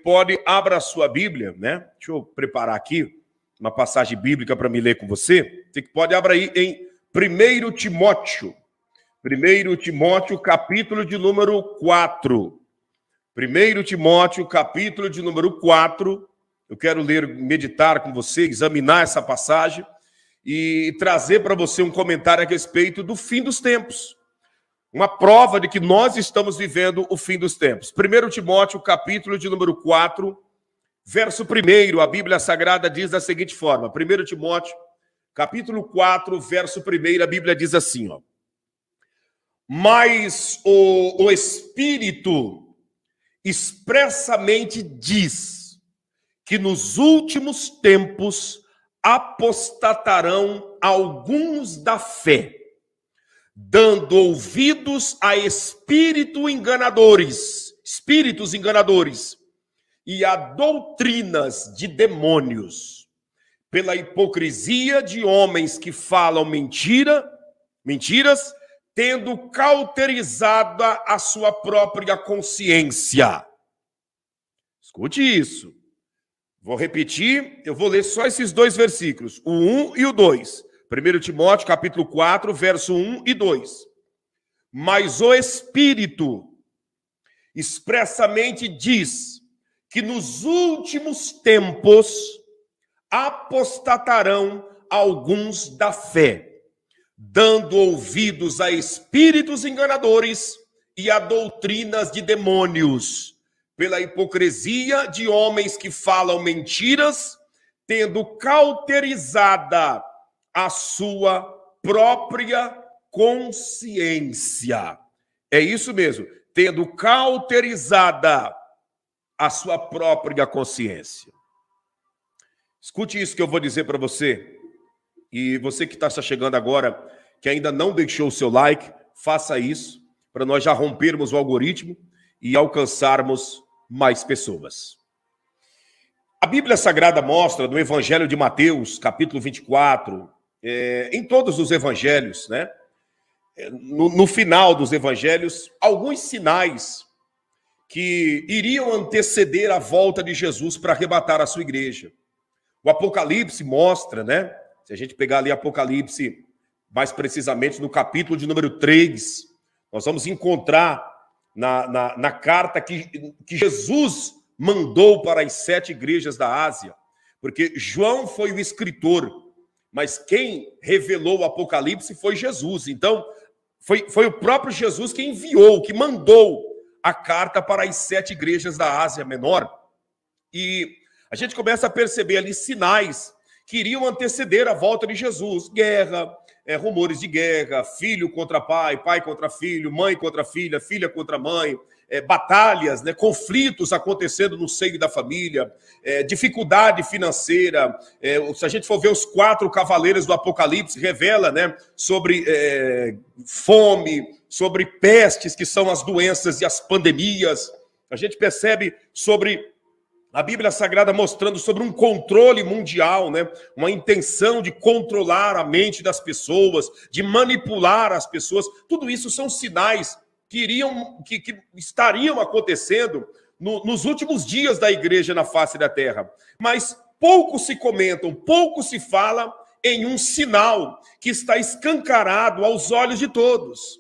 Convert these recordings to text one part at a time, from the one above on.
pode, abra a sua Bíblia, né? Deixa eu preparar aqui uma passagem bíblica para me ler com você. Você que pode, abra aí em 1 Timóteo. 1 Timóteo, capítulo de número 4. 1 Timóteo, capítulo de número 4. Eu quero ler, meditar com você, examinar essa passagem e trazer para você um comentário a respeito do fim dos tempos. Uma prova de que nós estamos vivendo o fim dos tempos. 1 Timóteo, capítulo de número 4, verso 1, a Bíblia Sagrada diz da seguinte forma. 1 Timóteo, capítulo 4, verso 1, a Bíblia diz assim, ó. Mas o Espírito expressamente diz que nos últimos tempos apostatarão alguns da fé, dando ouvidos a espíritos enganadores e a doutrinas de demônios, pela hipocrisia de homens que falam mentiras, tendo cauterizada a sua própria consciência. Escute isso. Vou repetir, eu vou ler só esses dois versículos, o 1 e o 2. 1 Timóteo, capítulo 4, verso 1 e 2. Mas o Espírito expressamente diz que nos últimos tempos apostatarão alguns da fé, dando ouvidos a espíritos enganadores e a doutrinas de demônios, pela hipocrisia de homens que falam mentiras, tendo cauterizada a sua própria consciência. É isso mesmo, tendo cauterizada a sua própria consciência. Escute isso que eu vou dizer para você. E você que está chegando agora, que ainda não deixou o seu like, faça isso, para nós já rompermos o algoritmo e alcançarmos mais pessoas. A Bíblia Sagrada mostra no Evangelho de Mateus, capítulo 24, em todos os evangelhos, né? No final dos evangelhos, alguns sinais que iriam anteceder a volta de Jesus para arrebatar a sua igreja. O Apocalipse mostra, né? Se a gente pegar ali Apocalipse, mais precisamente no capítulo de número 3, nós vamos encontrar na carta que Jesus mandou para as 7 igrejas da Ásia, porque João foi o escritor, mas quem revelou o Apocalipse foi Jesus. Então, foi o próprio Jesus que enviou, que mandou a carta para as 7 igrejas da Ásia Menor. E a gente começa a perceber ali sinais que iriam anteceder a volta de Jesus. Guerra, rumores de guerra, filho contra pai, pai contra filho, mãe contra filha, filha contra mãe, batalhas, né, conflitos acontecendo no seio da família, dificuldade financeira. Se a gente for ver os 4 cavaleiros do Apocalipse, revela, né, sobre fome, sobre pestes, que são as doenças e as pandemias. A gente percebe sobre a Bíblia Sagrada mostrando sobre um controle mundial, né? Uma intenção de controlar a mente das pessoas, de manipular as pessoas. Tudo isso são sinais que estariam acontecendo nos últimos dias da igreja na face da terra. Mas pouco se comentam, pouco se fala em um sinal que está escancarado aos olhos de todos.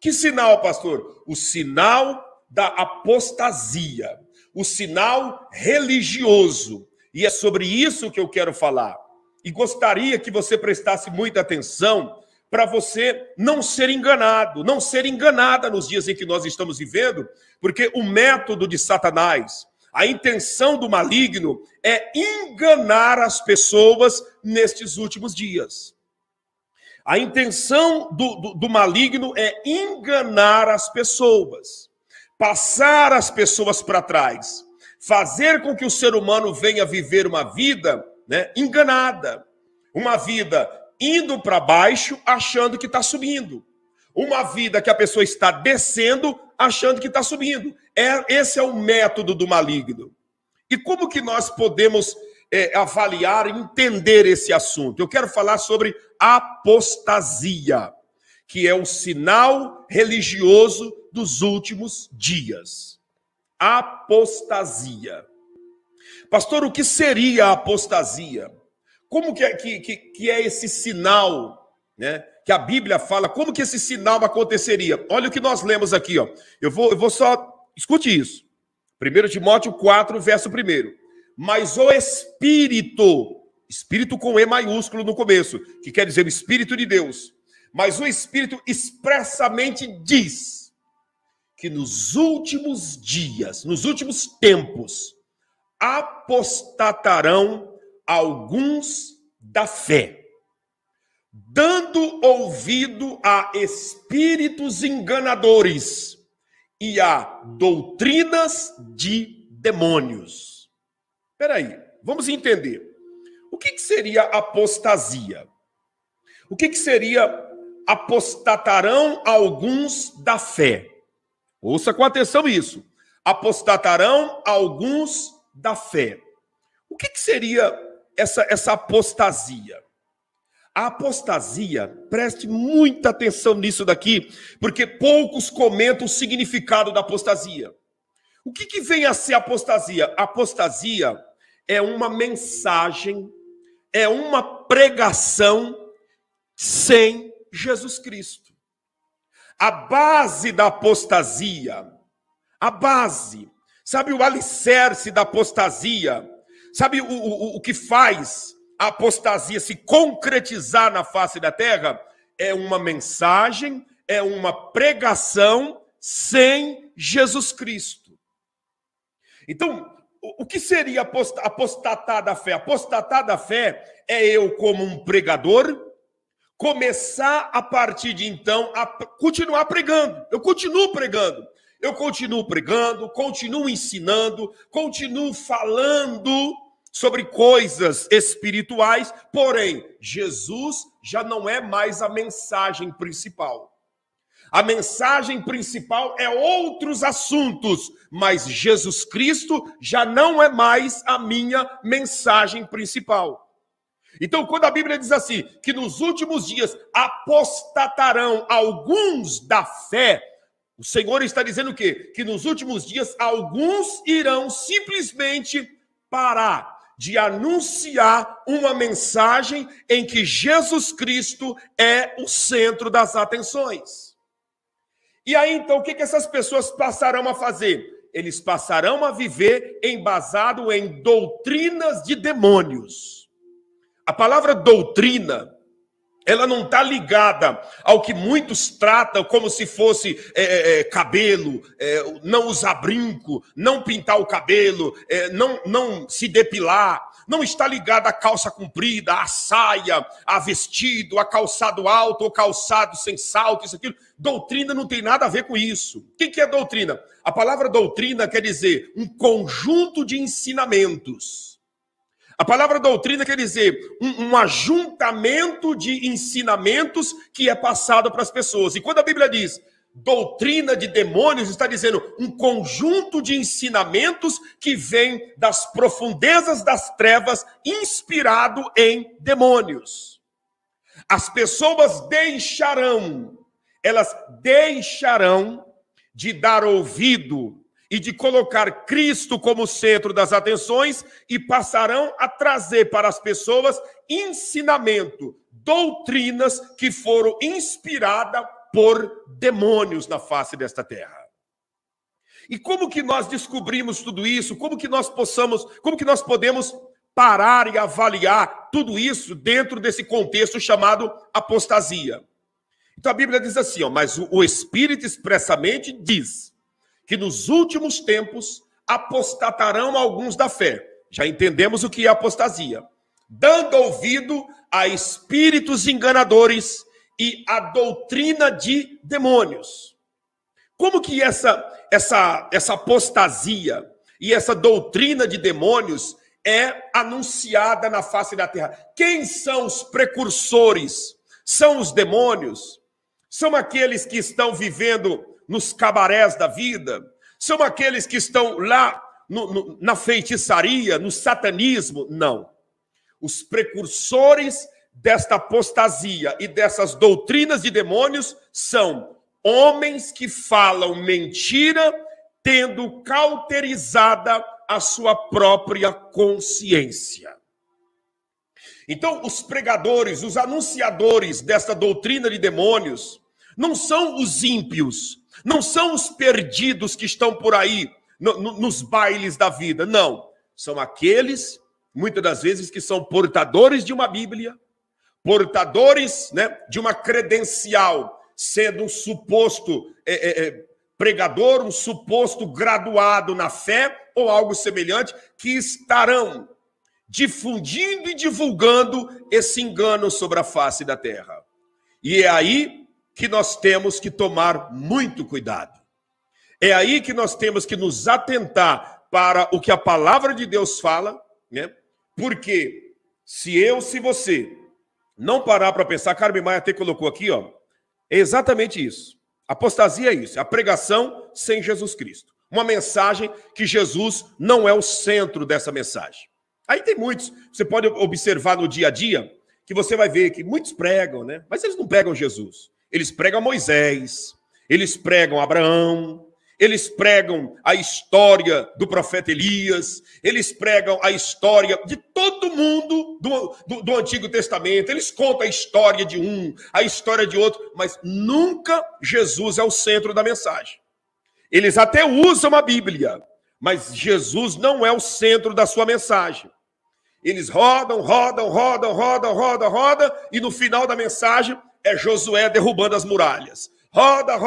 Que sinal, pastor? O sinal da apostasia. O sinal religioso. E é sobre isso que eu quero falar. E gostaria que você prestasse muita atenção para você não ser enganado, não ser enganada nos dias em que nós estamos vivendo, porque o método de Satanás, a intenção do maligno é enganar as pessoas nestes últimos dias. A intenção do maligno é enganar as pessoas, passar as pessoas para trás, fazer com que o ser humano venha viver uma vida, né, enganada, uma vida indo para baixo achando que está subindo, uma vida que a pessoa está descendo achando que está subindo. Esse é o método do maligno. E como que nós podemos avaliar e entender esse assunto? Eu quero falar sobre apostasia, que é o sinal religioso dos últimos dias. Apostasia. Pastor, o que seria a apostasia? Como que é esse sinal, né? Que a Bíblia fala, como que esse sinal aconteceria? Olha o que nós lemos aqui, ó. Eu vou só, escute isso. 1 Timóteo 4, verso 1. Mas o Espírito com E maiúsculo no começo, que quer dizer o Espírito de Deus. Mas o Espírito expressamente diz que nos últimos dias, nos últimos tempos, apostatarão alguns da fé, dando ouvido a espíritos enganadores e a doutrinas de demônios. Espera aí, vamos entender. O que seria apostasia? O que seria apostatarão alguns da fé? Ouça com atenção isso. Apostatarão alguns da fé. O que seria essa apostasia? A apostasia, preste muita atenção nisso daqui, porque poucos comentam o significado da apostasia. O que vem a ser apostasia? Apostasia é uma mensagem, é uma pregação sem Jesus Cristo. A base da apostasia, a base, sabe o alicerce da apostasia, sabe o que faz a apostasia se concretizar na face da terra? É uma mensagem, é uma pregação sem Jesus Cristo. Então, o que seria apostatar da fé? Apostatar da fé é eu, como um pregador, começar a partir de então a continuar pregando. Eu continuo pregando, continuo ensinando, continuo falando sobre coisas espirituais, porém, Jesus já não é mais a mensagem principal. A mensagem principal é outros assuntos, mas Jesus Cristo já não é mais a minha mensagem principal. Então, quando a Bíblia diz assim, que nos últimos dias apostatarão alguns da fé, o Senhor está dizendo o quê? Que nos últimos dias alguns irão simplesmente parar de anunciar uma mensagem em que Jesus Cristo é o centro das atenções. E aí, então, o que essas pessoas passarão a fazer? Eles passarão a viver embasado em doutrinas de demônios. A palavra doutrina, ela não está ligada ao que muitos tratam como se fosse cabelo, não usar brinco, não pintar o cabelo, não se depilar. Não está ligada à calça comprida, à saia, a vestido, a calçado alto ou calçado sem salto, isso, aquilo. Doutrina não tem nada a ver com isso. O que é doutrina? A palavra doutrina quer dizer um conjunto de ensinamentos. A palavra doutrina quer dizer um ajuntamento de ensinamentos que é passado para as pessoas. E quando a Bíblia diz doutrina de demônios, está dizendo um conjunto de ensinamentos que vem das profundezas das trevas, inspirado em demônios. As pessoas elas deixarão de dar ouvido e de colocar Cristo como centro das atenções e passarão a trazer para as pessoas ensinamento, doutrinas que foram inspiradas por demônios na face desta terra. E como que nós descobrimos tudo isso? Como que nós podemos parar e avaliar tudo isso dentro desse contexto chamado apostasia? Então a Bíblia diz assim, mas o Espírito expressamente diz que nos últimos tempos apostatarão alguns da fé. Já entendemos o que é apostasia. Dando ouvido a espíritos enganadores e a doutrina de demônios. Como que essa apostasia e essa doutrina de demônios é anunciada na face da terra? Quem são os precursores? São os demônios? São aqueles que estão vivendo nos cabarés da vida? São aqueles que estão lá na feitiçaria, no satanismo? Não. Os precursores desta apostasia e dessas doutrinas de demônios são homens que falam mentira, tendo cauterizada a sua própria consciência. Então, os pregadores, os anunciadores desta doutrina de demônios, não são os ímpios, não são os perdidos que estão por aí nos bailes da vida, não. São aqueles, muitas das vezes, que são portadores de uma Bíblia, portadores, né, de uma credencial, sendo um suposto pregador, um suposto graduado na fé ou algo semelhante, que estarão difundindo e divulgando esse engano sobre a face da terra. E é aí que nós temos que tomar muito cuidado. É aí que nós temos que nos atentar para o que a palavra de Deus fala, né? Porque se você não parar para pensar, Carmen Maia até colocou aqui, ó, é exatamente isso. Apostasia é isso, é a pregação sem Jesus Cristo. Uma mensagem que Jesus não é o centro dessa mensagem. Aí tem muitos, você pode observar no dia a dia, que você vai ver que muitos pregam, né? Mas eles não pregam Jesus. Eles pregam Moisés, eles pregam Abraão, eles pregam a história do profeta Elias, eles pregam a história de todo mundo do Antigo Testamento, eles contam a história de um, a história de outro, mas nunca Jesus é o centro da mensagem. Eles até usam a Bíblia, mas Jesus não é o centro da sua mensagem. Eles rodam, e no final da mensagem é Josué derrubando as muralhas. Roda,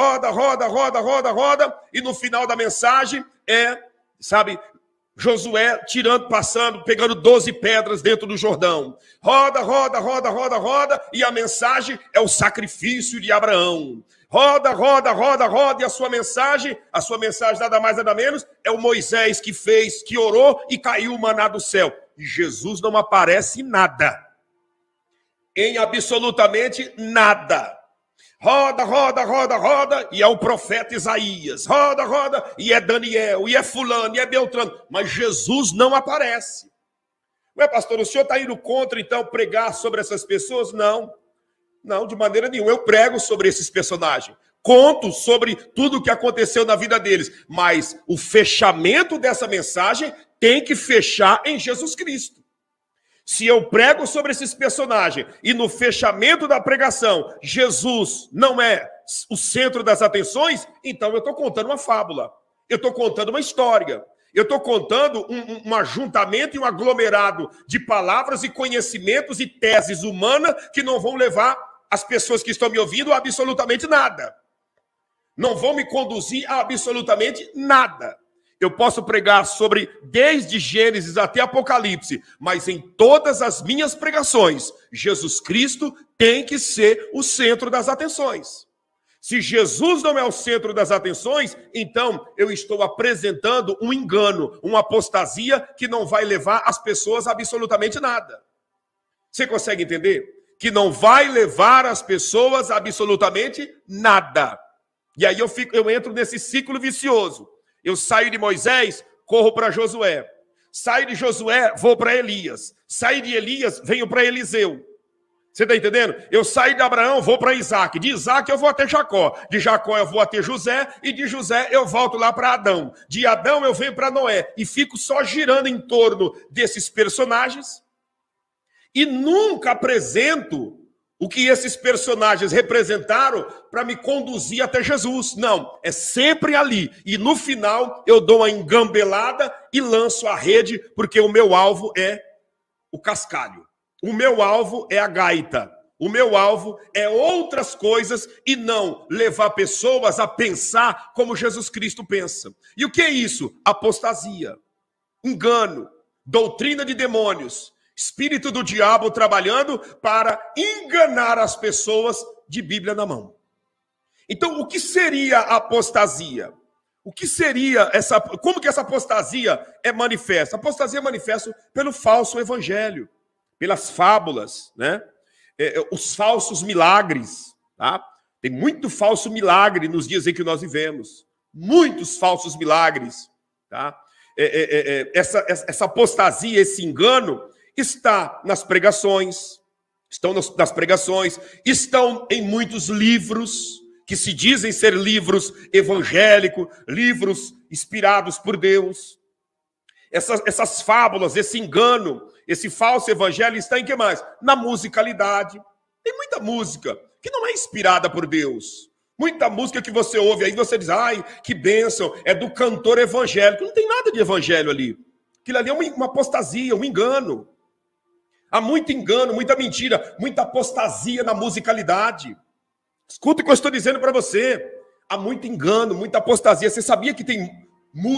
e no final da mensagem é, Josué pegando 12 pedras dentro do Jordão. Roda, e a mensagem é o sacrifício de Abraão. Roda, e a sua mensagem nada mais nada menos, é o Moisés que orou e caiu o maná do céu. E Jesus não aparece em nada. Em absolutamente nada. Roda, e é o profeta Isaías. Roda, e é Daniel, e é fulano, e é Beltrano. Mas Jesus não aparece. Ué, pastor, o senhor está indo contra, então, pregar sobre essas pessoas? Não, de maneira nenhuma. Eu prego sobre esses personagens. Conto sobre tudo o que aconteceu na vida deles. Mas o fechamento dessa mensagem tem que fechar em Jesus Cristo. Se eu prego sobre esses personagens e no fechamento da pregação Jesus não é o centro das atenções, então eu estou contando uma fábula, eu estou contando uma história, eu estou contando um ajuntamento e um aglomerado de palavras e conhecimentos e teses humanas que não vão levar as pessoas que estão me ouvindo a absolutamente nada. Não vão me conduzir a absolutamente nada. Eu posso pregar sobre desde Gênesis até Apocalipse, mas em todas as minhas pregações, Jesus Cristo tem que ser o centro das atenções. Se Jesus não é o centro das atenções, então eu estou apresentando um engano, uma apostasia que não vai levar as pessoas a absolutamente nada. Você consegue entender? Que não vai levar as pessoas a absolutamente nada. E aí eu entro nesse ciclo vicioso. Eu saio de Moisés, corro para Josué. Saio de Josué, vou para Elias. Saio de Elias, venho para Eliseu. Você está entendendo? Eu saio de Abraão, vou para Isaac. De Isaac eu vou até Jacó. De Jacó eu vou até José. E de José eu volto lá para Adão. De Adão eu venho para Noé. E fico só girando em torno desses personagens. E nunca apresento o que esses personagens representaram para me conduzir até Jesus. Não, é sempre ali. E no final eu dou uma engambelada e lanço a rede, porque o meu alvo é o cascalho. O meu alvo é a gaita. O meu alvo é outras coisas e não levar pessoas a pensar como Jesus Cristo pensa. E o que é isso? Apostasia, engano, doutrina de demônios, espírito do diabo trabalhando para enganar as pessoas de Bíblia na mão. Então, o que seria a apostasia? O que seria essa... Como que essa apostasia é manifesta? A apostasia é manifesta pelo falso evangelho, pelas fábulas, né? Os falsos milagres, tá? Tem muito falso milagre nos dias em que nós vivemos. Muitos falsos milagres, tá? Essa apostasia, esse engano está nas pregações, estão em muitos livros que se dizem ser livros evangélicos, livros inspirados por Deus. essas fábulas, esse engano, esse falso evangelho está em que mais? Na musicalidade. Tem muita música que não é inspirada por Deus. Muita música que você ouve aí, você diz, ai, que bênção, é do cantor evangélico. Não tem nada de evangelho ali. Aquilo ali é uma apostasia, um engano. Há muito engano, muita mentira, muita apostasia na musicalidade. Escuta o que eu estou dizendo para você. Há muito engano, muita apostasia. Você sabia que tem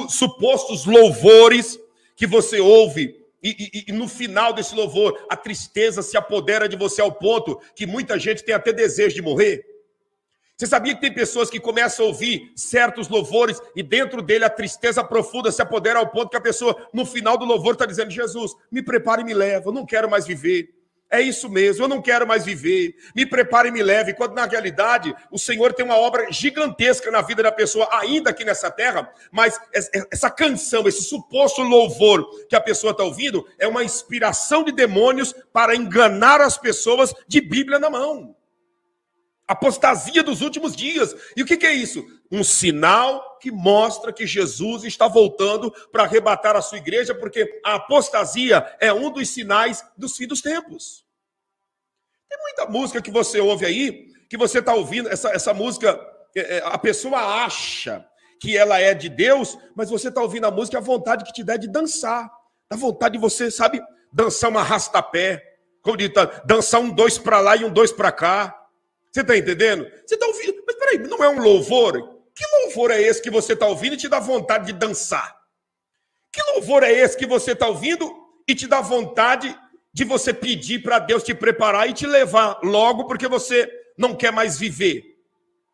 supostos louvores que você ouve e no final desse louvor a tristeza se apodera de você ao ponto que muita gente tem até desejo de morrer? Você sabia que tem pessoas que começam a ouvir certos louvores e dentro dele a tristeza profunda se apodera ao ponto que a pessoa no final do louvor está dizendo, Jesus, me prepare e me leva, eu não quero mais viver. É isso mesmo, eu não quero mais viver. Me prepare e me leve. Quando na realidade o Senhor tem uma obra gigantesca na vida da pessoa, ainda aqui nessa terra, mas essa canção, esse suposto louvor que a pessoa está ouvindo é uma inspiração de demônios para enganar as pessoas de Bíblia na mão. Apostasia dos últimos dias. E o que é isso? Um sinal que mostra que Jesus está voltando para arrebatar a sua igreja, porque a apostasia é um dos sinais dos fins dos tempos. Tem muita música que você ouve aí, que você está ouvindo, essa música, a pessoa acha que ela é de Deus, mas você está ouvindo a música, a vontade que te dá de dançar. A vontade de você, sabe, dançar uma arrastapé, como diz, dançar um 2 para lá e um 2 para cá. Você está entendendo? Você está ouvindo, mas peraí, não é um louvor? Que louvor é esse que você está ouvindo e te dá vontade de dançar? Que louvor é esse que você está ouvindo e te dá vontade de você pedir para Deus te preparar e te levar logo porque você não quer mais viver?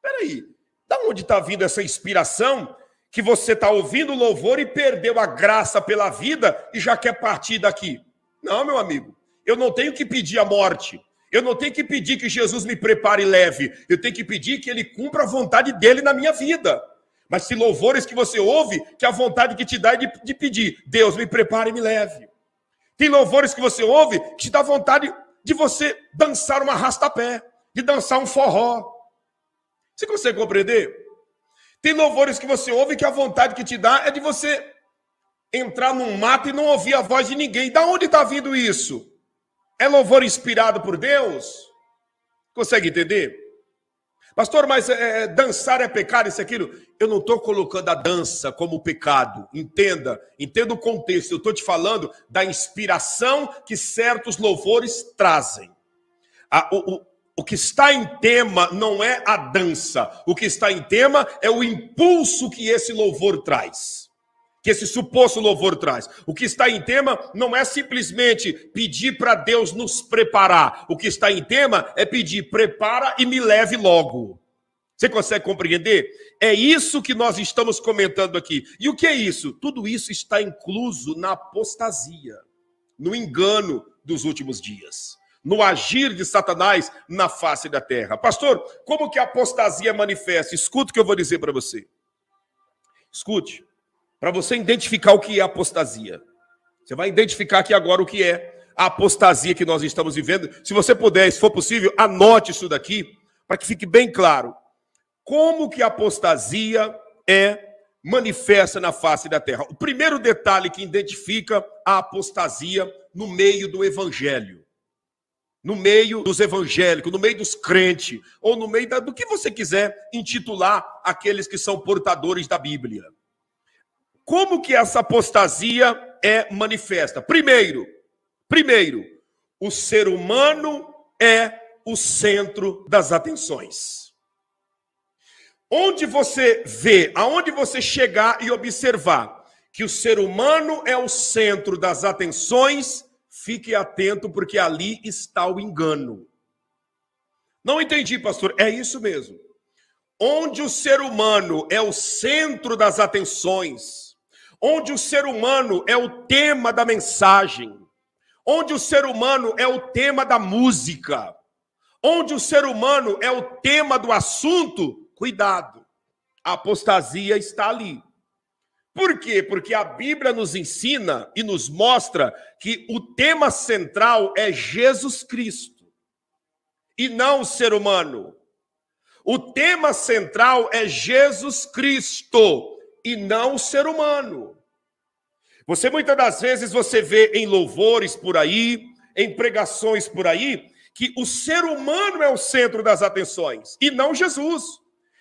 Peraí, da onde está vindo essa inspiração que você está ouvindo o louvor e perdeu a graça pela vida e já quer partir daqui? Não, meu amigo, eu não tenho que pedir a morte. Eu não tenho que pedir que Jesus me prepare e leve. Eu tenho que pedir que ele cumpra a vontade dele na minha vida. Mas se louvores que você ouve, que a vontade que te dá é de pedir, Deus me prepare e me leve. Tem louvores que você ouve que te dá vontade de você dançar uma arrastapé, de dançar um forró. Você consegue compreender? Tem louvores que você ouve que a vontade que te dá é de você entrar num mato e não ouvir a voz de ninguém. Da onde está vindo isso? É louvor inspirado por Deus? Consegue entender? Pastor, mas dançar é pecado, isso e aquilo? Eu não estou colocando a dança como pecado. Entenda o contexto. Eu estou te falando da inspiração que certos louvores trazem. O que está em tema não é a dança. O que está em tema é o impulso que esse louvor traz. Que esse suposto louvor traz. O que está em tema não é simplesmente pedir para Deus nos preparar. O que está em tema é pedir, prepara e me leve logo. Você consegue compreender? É isso que nós estamos comentando aqui. E o que é isso? Tudo isso está incluso na apostasia, no engano dos últimos dias, no agir de Satanás na face da terra. Pastor, como que a apostasia manifesta? Escute o que eu vou dizer para você. Escute. Para você identificar o que é apostasia. Você vai identificar aqui agora o que é a apostasia que nós estamos vivendo. Se você puder, se for possível, anote isso daqui, para que fique bem claro. Como que a apostasia manifesta na face da terra? O primeiro detalhe que identifica a apostasia no meio do evangelho. No meio dos evangélicos, no meio dos crentes, ou no meio do que você quiser intitular aqueles que são portadores da Bíblia. Como que essa apostasia é manifesta? Primeiro, o ser humano é o centro das atenções. Onde você vê, aonde você chegar e observar que o ser humano é o centro das atenções, fique atento porque ali está o engano. Não entendi, pastor. É isso mesmo. Onde o ser humano é o centro das atenções, onde o ser humano é o tema da mensagem, onde o ser humano é o tema da música, onde o ser humano é o tema do assunto, cuidado, a apostasia está ali. Por quê? Porque a Bíblia nos ensina e nos mostra que o tema central é Jesus Cristo e não o ser humano. O tema central é Jesus Cristo e não o ser humano. Você muitas das vezes você vê em louvores por aí, em pregações por aí, que o ser humano é o centro das atenções e não Jesus.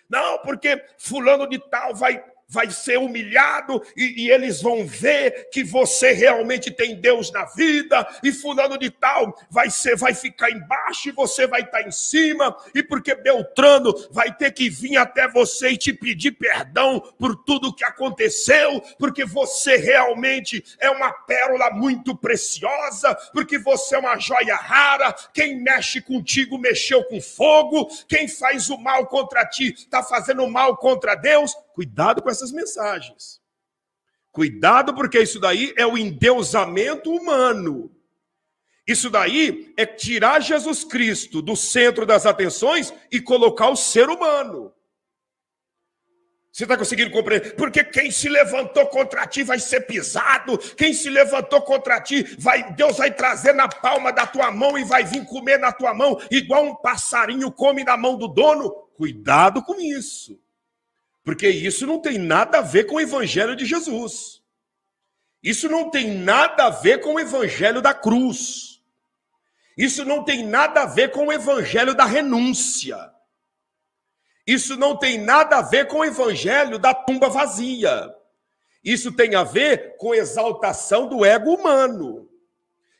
Não, porque fulano de tal vai ser humilhado e eles vão ver que você realmente tem Deus na vida, e fulano de tal vai ficar embaixo e você vai estar em cima, e porque Beltrano vai ter que vir até você e te pedir perdão por tudo que aconteceu, porque você realmente é uma pérola muito preciosa, porque você é uma joia rara, quem mexe contigo mexeu com fogo, quem faz o mal contra ti está fazendo mal contra Deus. Cuidado com essas mensagens. Cuidado, porque isso daí é o endeusamento humano. Isso daí é tirar Jesus Cristo do centro das atenções e colocar o ser humano. Você está conseguindo compreender? Porque quem se levantou contra ti vai ser pisado. Quem se levantou contra ti, Deus vai trazer na palma da tua mão e vai vir comer na tua mão, igual um passarinho come na mão do dono. Cuidado com isso. Porque isso não tem nada a ver com o evangelho de Jesus. Isso não tem nada a ver com o evangelho da cruz. Isso não tem nada a ver com o evangelho da renúncia. Isso não tem nada a ver com o evangelho da tumba vazia. Isso tem a ver com a exaltação do ego humano.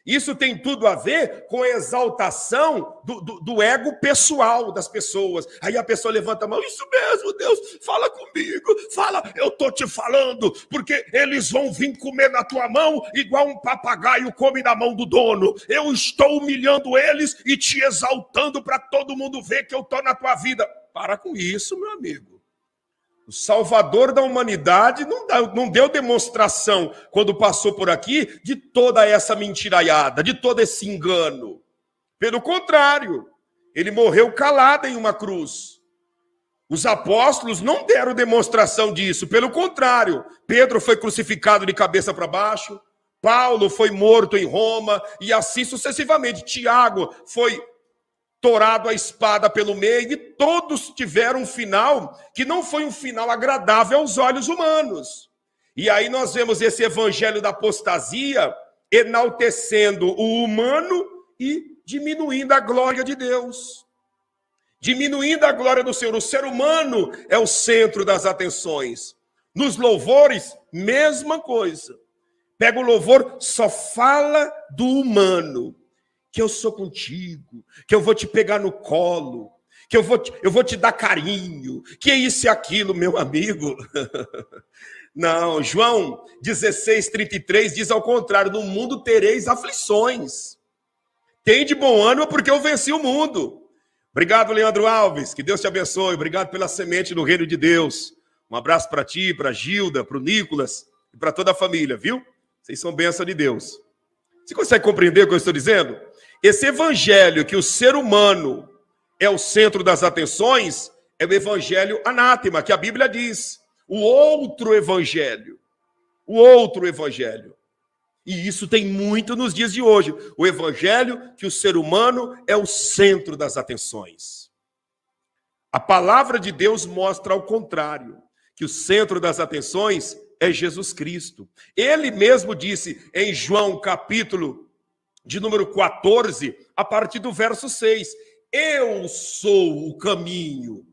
Isso tem tudo a ver com a exaltação do ego pessoal das pessoas. Aí a pessoa levanta a mão: isso mesmo, Deus, fala comigo, fala, eu estou te falando, porque eles vão vir comer na tua mão igual um papagaio come na mão do dono. Eu estou humilhando eles e te exaltando para todo mundo ver que eu estou na tua vida. Para com isso, meu amigo. O Salvador da humanidade não deu demonstração, quando passou por aqui, de toda essa mentiraiada, de todo esse engano. Pelo contrário, ele morreu calado em uma cruz. Os apóstolos não deram demonstração disso. Pelo contrário, Pedro foi crucificado de cabeça para baixo, Paulo foi morto em Roma, e assim sucessivamente. Tiago foi torado a espada pelo meio, e todos tiveram um final que não foi um final agradável aos olhos humanos. E aí nós vemos esse evangelho da apostasia enaltecendo o humano e diminuindo a glória de Deus. Diminuindo a glória do Senhor. O ser humano é o centro das atenções. Nos louvores, mesma coisa. Pega o louvor, só fala do humano. Que eu sou contigo, que eu vou te pegar no colo, que eu vou te dar carinho, que é isso e aquilo, meu amigo. Não, João 16:33 diz ao contrário: no mundo tereis aflições. Tem de bom ânimo, porque eu venci o mundo. Obrigado, Leandro Alves, que Deus te abençoe. Obrigado pela semente do reino de Deus. Um abraço para ti, para Gilda, para o Nicolas e para toda a família, viu? Vocês são bênção de Deus. Você consegue compreender o que eu estou dizendo? Esse evangelho que o ser humano é o centro das atenções é o evangelho anátema, que a Bíblia diz. O outro evangelho. O outro evangelho. E isso tem muito nos dias de hoje. O evangelho que o ser humano é o centro das atenções. A palavra de Deus mostra ao contrário, que o centro das atenções é Jesus Cristo. Ele mesmo disse em João capítulo de número 14, a partir do verso 6, eu sou o caminho,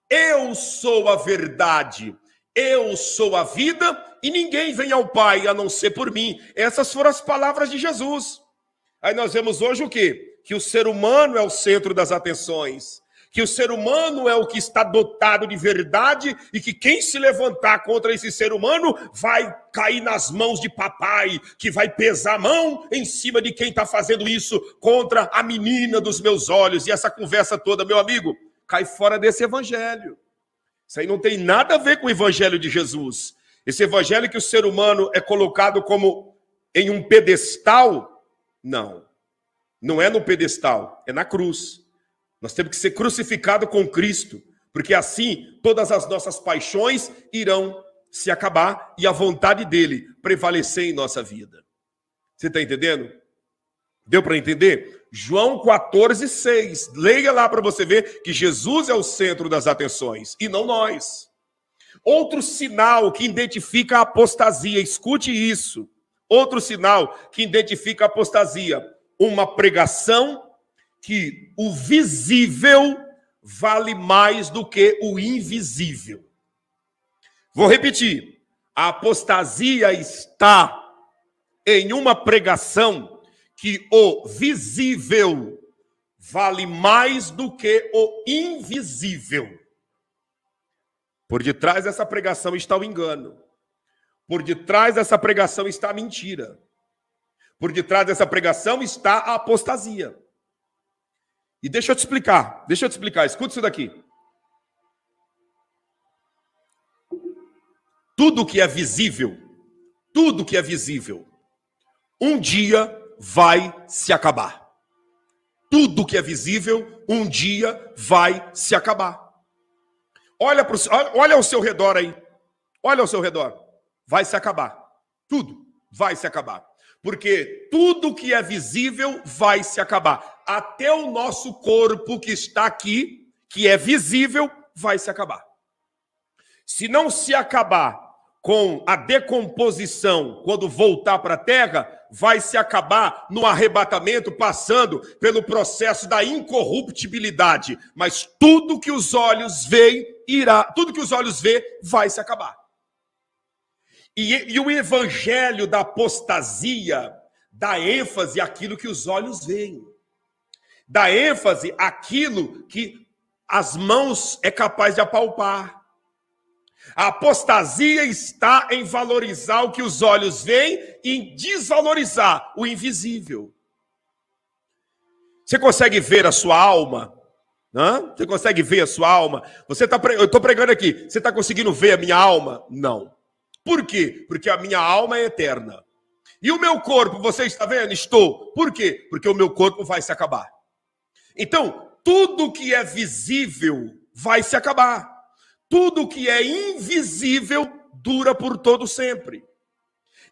eu sou a verdade, eu sou a vida, e ninguém vem ao Pai a não ser por mim. Essas foram as palavras de Jesus. Aí nós vemos hoje o quê? Que o ser humano é o centro das atenções, que o ser humano é o que está dotado de verdade, e que quem se levantar contra esse ser humano vai cair nas mãos de papai, que vai pesar a mão em cima de quem está fazendo isso contra a menina dos meus olhos. E essa conversa toda, meu amigo, cai fora desse evangelho. Isso aí não tem nada a ver com o evangelho de Jesus. Esse evangelho que o ser humano é colocado como em um pedestal, não é no pedestal, é na cruz. Nós temos que ser crucificados com Cristo, porque assim todas as nossas paixões irão se acabar e a vontade dele prevalecer em nossa vida. Você está entendendo? Deu para entender? João 14:6. Leia lá para você ver que Jesus é o centro das atenções e não nós. Outro sinal que identifica a apostasia, escute isso. Outro sinal que identifica a apostasia: uma pregação que o visível vale mais do que o invisível. Vou repetir. A apostasia está em uma pregação que o visível vale mais do que o invisível. Por detrás dessa pregação está o engano. Por detrás dessa pregação está a mentira. Por detrás dessa pregação está a apostasia. E deixa eu te explicar, escuta isso daqui. Tudo que é visível, um dia vai se acabar. Tudo que é visível, um dia vai se acabar. Olha ao seu redor aí. Olha ao seu redor. Vai se acabar. Tudo vai se acabar. Porque tudo que é visível vai se acabar. Até o nosso corpo que está aqui, que é visível, vai se acabar. Se não se acabar com a decomposição, quando voltar para a terra, vai se acabar no arrebatamento, passando pelo processo da incorruptibilidade. Mas tudo que os olhos veem, tudo que os olhos veem, vai se acabar. E o evangelho da apostasia dá ênfase àquilo que os olhos veem. Dá ênfase àquilo que as mãos é capaz de apalpar. A apostasia está em valorizar o que os olhos veem e em desvalorizar o invisível. Você consegue ver a sua alma? Você consegue ver a sua alma? Eu estou pregando aqui. Você está conseguindo ver a minha alma? Não. Por quê? Porque a minha alma é eterna. E o meu corpo, você está vendo? Estou. Por quê? Porque o meu corpo vai se acabar. Então, tudo que é visível vai se acabar. Tudo que é invisível dura por todo sempre.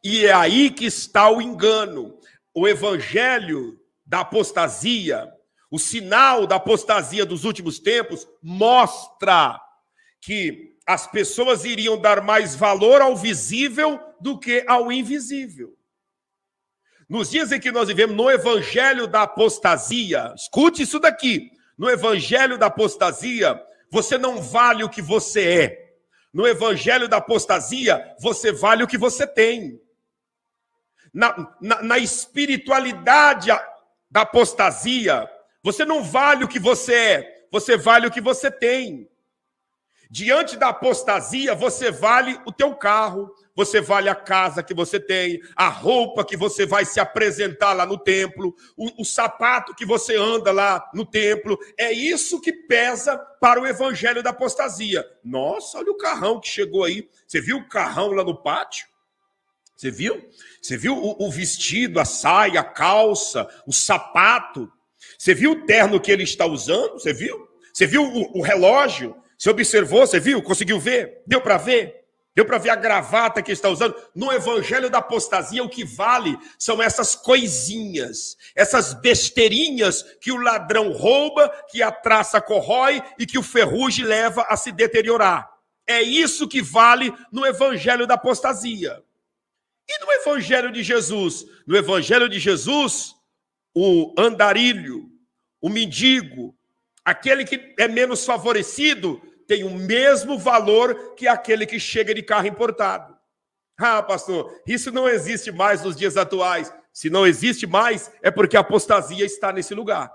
E é aí que está o engano. O evangelho da apostasia, o sinal da apostasia dos últimos tempos, mostra que as pessoas iriam dar mais valor ao visível do que ao invisível. Nos dias em que nós vivemos, no evangelho da apostasia, escute isso daqui, no evangelho da apostasia, você não vale o que você é. No evangelho da apostasia, você vale o que você tem. Na espiritualidade da apostasia, você não vale o que você é, você vale o que você tem. Diante da apostasia, você vale o teu carro, você vale a casa que você tem, a roupa que você vai se apresentar lá no templo, o sapato que você anda lá no templo. É isso que pesa para o evangelho da apostasia. Nossa, olha o carrão que chegou aí. Você viu o carrão lá no pátio? Você viu? Você viu o vestido, a saia, a calça, o sapato? Você viu o terno que ele está usando? Você viu? Você viu o relógio? Você observou? Você viu? Conseguiu ver? Deu para ver? Deu para ver a gravata que ele está usando? No evangelho da apostasia, o que vale são essas coisinhas, essas besteirinhas que o ladrão rouba, que a traça corrói e que o ferrugem leva a se deteriorar. É isso que vale no evangelho da apostasia. E no evangelho de Jesus? No evangelho de Jesus, o andarilho, o mendigo, aquele que é menos favorecido, tem o mesmo valor que aquele que chega de carro importado. Ah, pastor, isso não existe mais nos dias atuais. Se não existe mais, é porque a apostasia está nesse lugar.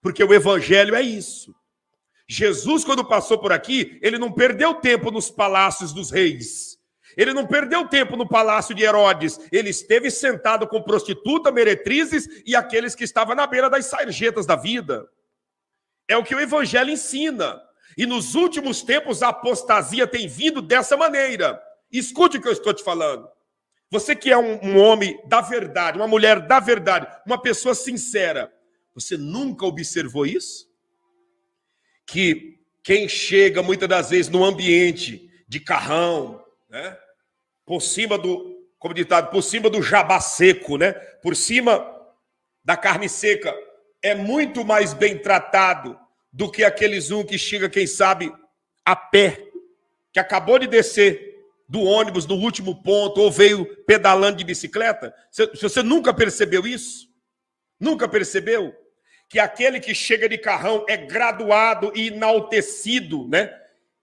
Porque o evangelho é isso. Jesus, quando passou por aqui, ele não perdeu tempo nos palácios dos reis. Ele não perdeu tempo no palácio de Herodes. Ele esteve sentado com prostitutas, meretrizes e aqueles que estavam na beira das sarjetas da vida. É o que o evangelho ensina. E nos últimos tempos a apostasia tem vindo dessa maneira. Escute o que eu estou te falando. Você que é um homem da verdade, uma mulher da verdade, uma pessoa sincera, você nunca observou isso? Que quem chega muitas das vezes no ambiente de carrão, né? Por cima do, como ditado, por cima do jabá seco, né? Por cima da carne seca, é muito mais bem tratado do que aqueles que chega, quem sabe, a pé, que acabou de descer do ônibus no último ponto ou veio pedalando de bicicleta? Você nunca percebeu isso? Nunca percebeu? Que aquele que chega de carrão é graduado e enaltecido, né?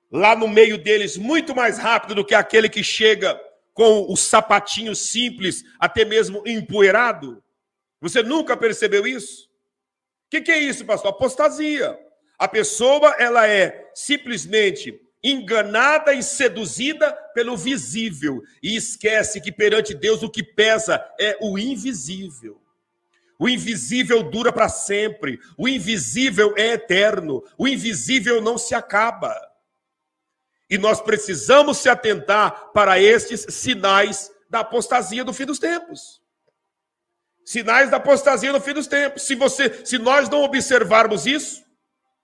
Lá no meio deles, muito mais rápido do que aquele que chega com o sapatinho simples, até mesmo empoeirado. Você nunca percebeu isso? O que é isso, pastor? Apostasia. A pessoa, ela é simplesmente enganada e seduzida pelo visível e esquece que perante Deus o que pesa é o invisível. O invisível dura para sempre, o invisível é eterno, o invisível não se acaba. E nós precisamos se atentar para estes sinais da apostasia do fim dos tempos. Sinais da apostasia do fim dos tempos. Se nós não observarmos isso,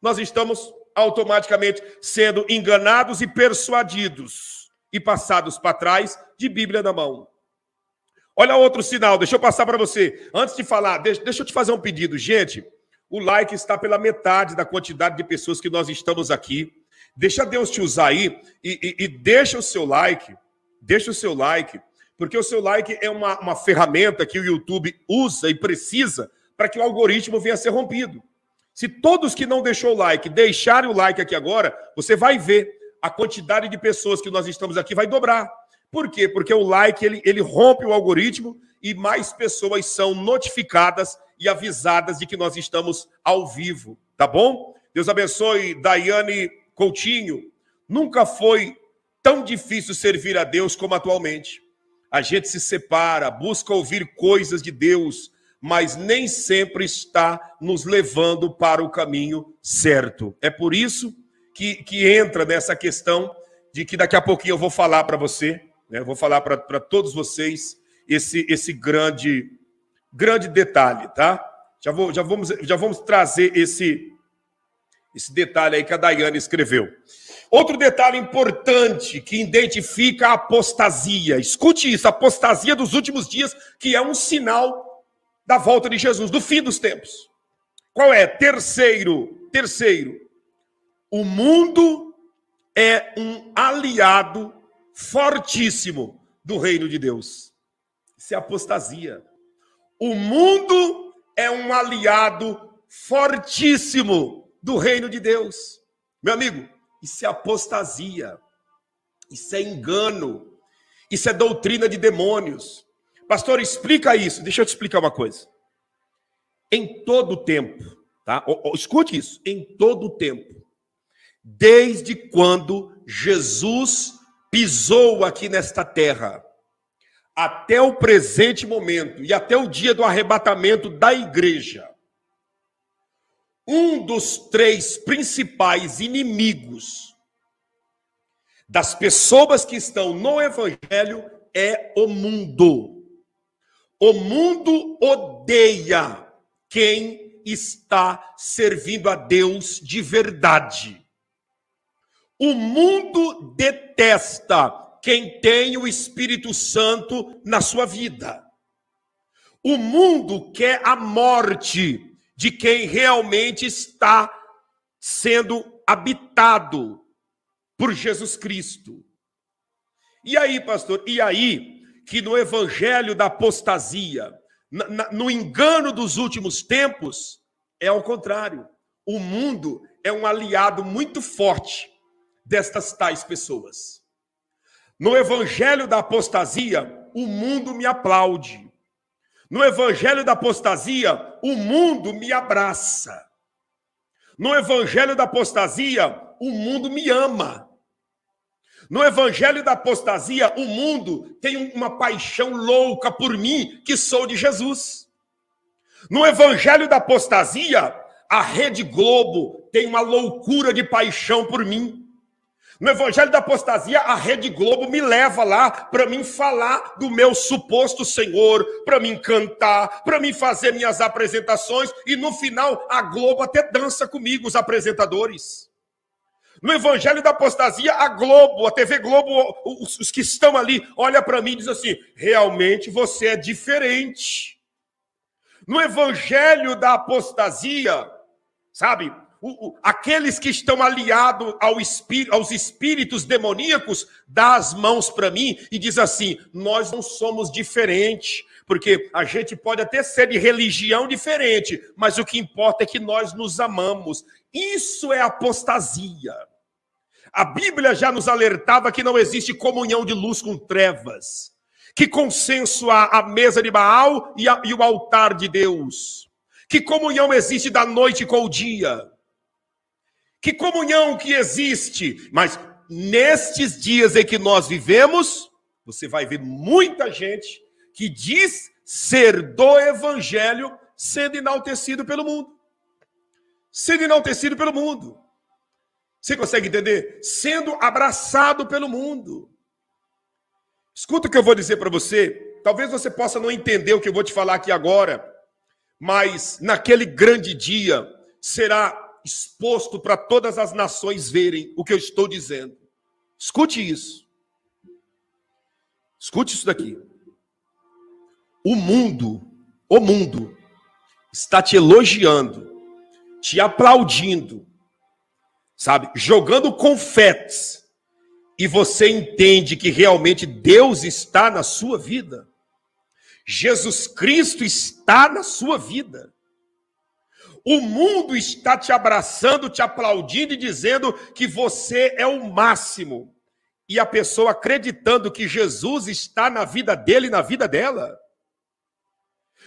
nós estamos automaticamente sendo enganados e persuadidos e passados para trás de Bíblia na mão. Olha outro sinal, deixa eu passar para você. Antes de falar, deixa eu te fazer um pedido. Gente, o like está pela metade da quantidade de pessoas que nós estamos aqui. Deixa Deus te usar aí e deixa o seu like. Deixa o seu like, porque o seu like é uma ferramenta que o YouTube usa e precisa para que o algoritmo venha a ser rompido. Se todos que não deixou o like deixarem o like aqui agora, você vai ver a quantidade de pessoas que nós estamos aqui vai dobrar. Por quê? Porque o like, ele rompe o algoritmo e mais pessoas são notificadas e avisadas de que nós estamos ao vivo, tá bom? Deus abençoe, Daiane Coutinho. Nunca foi tão difícil servir a Deus como atualmente. A gente se separa, busca ouvir coisas de Deus, mas nem sempre está nos levando para o caminho certo. É por isso que entra nessa questão de que daqui a pouquinho eu vou falar para você, né? Eu vou falar para todos vocês esse grande detalhe, tá? Já vamos trazer esse detalhe aí que a Daiane escreveu. Outro detalhe importante que identifica a apostasia. Escute isso, a apostasia dos últimos dias, que é um sinal da volta de Jesus, do fim dos tempos. Qual é? Terceiro, o mundo é um aliado fortíssimo do reino de Deus. Isso é apostasia. O mundo é um aliado fortíssimo do reino de Deus. Meu amigo, isso é apostasia. Isso é engano. Isso é doutrina de demônios. Pastor, explica isso. Deixa eu te explicar uma coisa. Em todo tempo, tá? Escute isso. Em todo tempo. Desde quando Jesus pisou aqui nesta terra, até o presente momento e até o dia do arrebatamento da igreja, um dos três principais inimigos das pessoas que estão no evangelho é o mundo. O mundo odeia quem está servindo a Deus de verdade. O mundo detesta quem tem o Espírito Santo na sua vida. O mundo quer a morte de quem realmente está sendo habitado por Jesus Cristo. E aí, pastor? E aí que no evangelho da apostasia, no engano dos últimos tempos, é ao contrário. O mundo é um aliado muito forte destas tais pessoas. No evangelho da apostasia, o mundo me aplaude. No evangelho da apostasia, o mundo me abraça. No evangelho da apostasia, o mundo me ama. No evangelho da apostasia, o mundo tem uma paixão louca por mim, que sou de Jesus. No evangelho da apostasia, a Rede Globo tem uma loucura de paixão por mim. No evangelho da apostasia, a Rede Globo me leva lá para mim falar do meu suposto Senhor, para mim cantar, para mim fazer minhas apresentações, e no final a Globo até dança comigo, os apresentadores. No evangelho da apostasia, a Globo, a TV Globo, os que estão ali, olha para mim e diz assim, realmente você é diferente. No evangelho da apostasia, sabe, aqueles que estão aliados aos espíritos demoníacos, dá as mãos para mim e diz assim: nós não somos diferentes, porque a gente pode até ser de religião diferente, mas o que importa é que nós nos amamos. Isso é apostasia. A Bíblia já nos alertava que não existe comunhão de luz com trevas, que consenso há a mesa de Baal e o altar de Deus, que comunhão existe da noite com o dia, que comunhão que existe. Mas nestes dias em que nós vivemos, você vai ver muita gente que diz ser do evangelho sendo enaltecido pelo mundo. Sendo enaltecido pelo mundo. Você consegue entender? Sendo abraçado pelo mundo. Escuta o que eu vou dizer para você. Talvez você possa não entender o que eu vou te falar aqui agora, mas naquele grande dia será exposto para todas as nações verem o que eu estou dizendo. Escute isso. Escute isso daqui. O mundo está te elogiando, te aplaudindo, sabe, jogando confetes, e você entende que realmente Deus está na sua vida. Jesus Cristo está na sua vida. O mundo está te abraçando, te aplaudindo e dizendo que você é o máximo. E a pessoa acreditando que Jesus está na vida dele e na vida dela.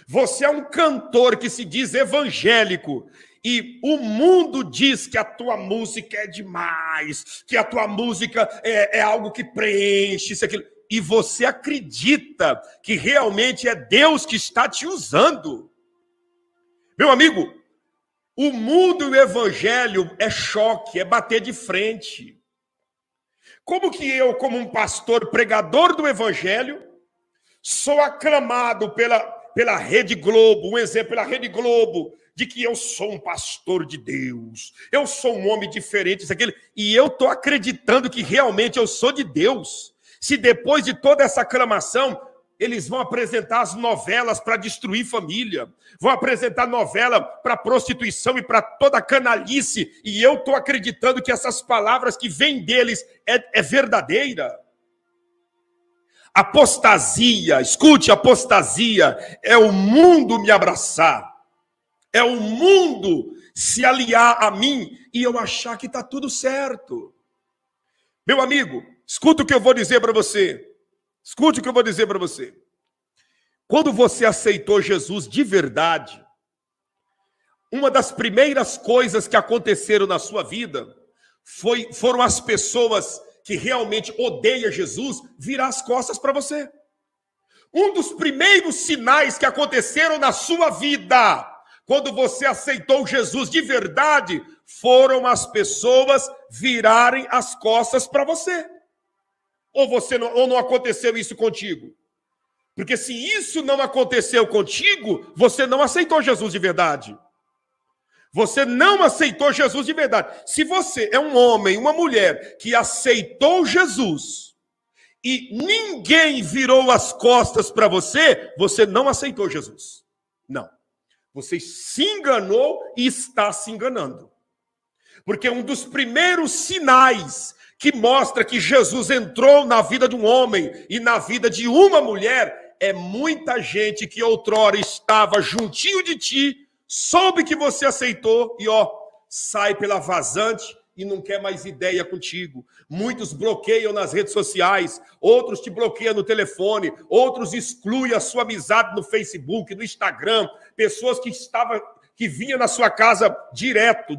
Você é um cantor que se diz evangélico e o mundo diz que a tua música é demais, que a tua música é algo que preenche isso, aquilo. E você acredita que realmente é Deus que está te usando. Meu amigo, o mundo e o evangelho é choque, é bater de frente. Como que eu, como um pastor pregador do evangelho, sou aclamado pela Rede Globo, um exemplo, pela Rede Globo, de que eu sou um pastor de Deus, eu sou um homem diferente, isso, aquilo, e eu estou acreditando que realmente eu sou de Deus. Se depois de toda essa aclamação, eles vão apresentar as novelas para destruir família, vão apresentar novela para prostituição e para toda canalice, e eu estou acreditando que essas palavras que vêm deles é verdadeira. Apostasia, escute, apostasia é o mundo me abraçar, é o mundo se aliar a mim e eu achar que está tudo certo. Meu amigo, escuta o que eu vou dizer para você. Escute o que eu vou dizer para você. Quando você aceitou Jesus de verdade, uma das primeiras coisas que aconteceram na sua vida foram as pessoas que realmente odeiam Jesus virar as costas para você. Um dos primeiros sinais que aconteceram na sua vida, quando você aceitou Jesus de verdade, foram as pessoas virarem as costas para você. Ou não aconteceu isso contigo? Porque se isso não aconteceu contigo, você não aceitou Jesus de verdade. Você não aceitou Jesus de verdade. Se você é um homem, uma mulher que aceitou Jesus e ninguém virou as costas para você, você não aceitou Jesus. Não. Você se enganou e está se enganando. Porque um dos primeiros sinais que mostra que Jesus entrou na vida de um homem e na vida de uma mulher, é muita gente que outrora estava juntinho de ti, soube que você aceitou e sai pela vazante e não quer mais ideia contigo. Muitos bloqueiam nas redes sociais, outros te bloqueiam no telefone, outros excluem a sua amizade no Facebook, no Instagram, pessoas que vinham na sua casa direto.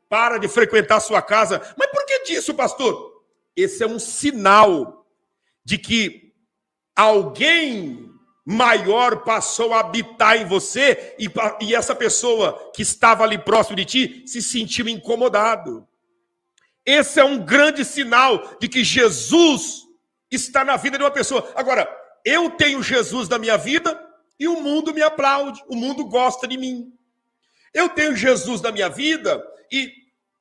Para de frequentar a sua casa. Mas por que disso, pastor? Esse é um sinal de que alguém maior passou a habitar em você e essa pessoa que estava ali próximo de ti se sentiu incomodado. Esse é um grande sinal de que Jesus está na vida de uma pessoa. Agora, eu tenho Jesus na minha vida e o mundo me aplaude, o mundo gosta de mim. Eu tenho Jesus na minha vida e,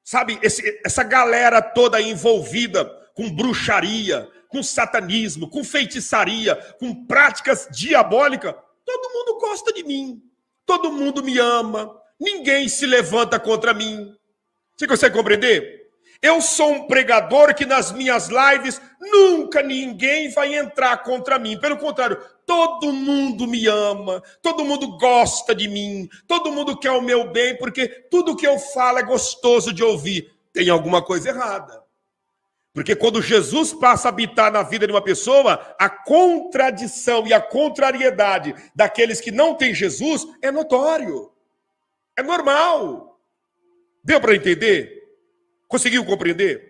sabe, essa galera toda envolvida com bruxaria, com satanismo, com feitiçaria, com práticas diabólicas, todo mundo gosta de mim, todo mundo me ama, ninguém se levanta contra mim. Você consegue compreender? Eu sou um pregador que nas minhas lives nunca ninguém vai entrar contra mim. Pelo contrário, todo mundo me ama, todo mundo gosta de mim, todo mundo quer o meu bem, porque tudo que eu falo é gostoso de ouvir. Tem alguma coisa errada. Porque quando Jesus passa a habitar na vida de uma pessoa, a contradição e a contrariedade daqueles que não têm Jesus é notório. É normal. Deu para entender? Conseguiu compreender?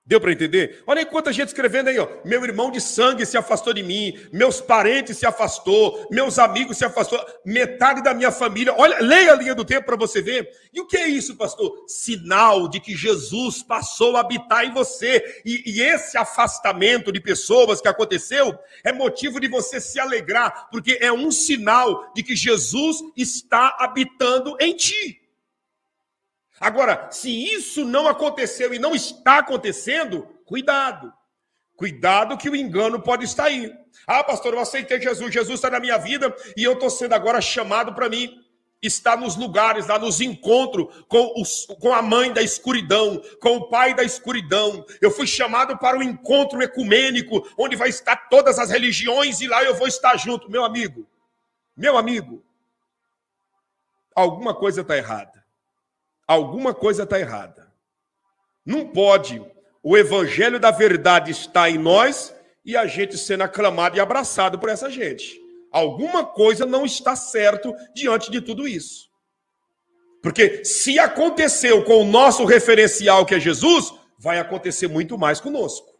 Deu para entender? Olha aí quanta gente escrevendo aí, ó. Meu irmão de sangue se afastou de mim, meus parentes se afastou, meus amigos se afastou, metade da minha família. Olha, leia a linha do tempo para você ver. E o que é isso, pastor? Sinal de que Jesus passou a habitar em você. E esse afastamento de pessoas que aconteceu é motivo de você se alegrar, porque é um sinal de que Jesus está habitando em ti. Agora, se isso não aconteceu e não está acontecendo, cuidado. Cuidado que o engano pode estar aí. Ah, pastor, eu aceitei Jesus, Jesus está na minha vida e eu estou sendo agora chamado para mim estar nos lugares, lá nos encontros com a mãe da escuridão, com o pai da escuridão. Eu fui chamado para um encontro ecumênico, onde vai estar todas as religiões e lá eu vou estar junto. Meu amigo, alguma coisa está errada. Alguma coisa está errada. Não pode o evangelho da verdade estar em nós e a gente sendo aclamado e abraçado por essa gente. Alguma coisa não está certo diante de tudo isso. Porque se aconteceu com o nosso referencial, que é Jesus, vai acontecer muito mais conosco.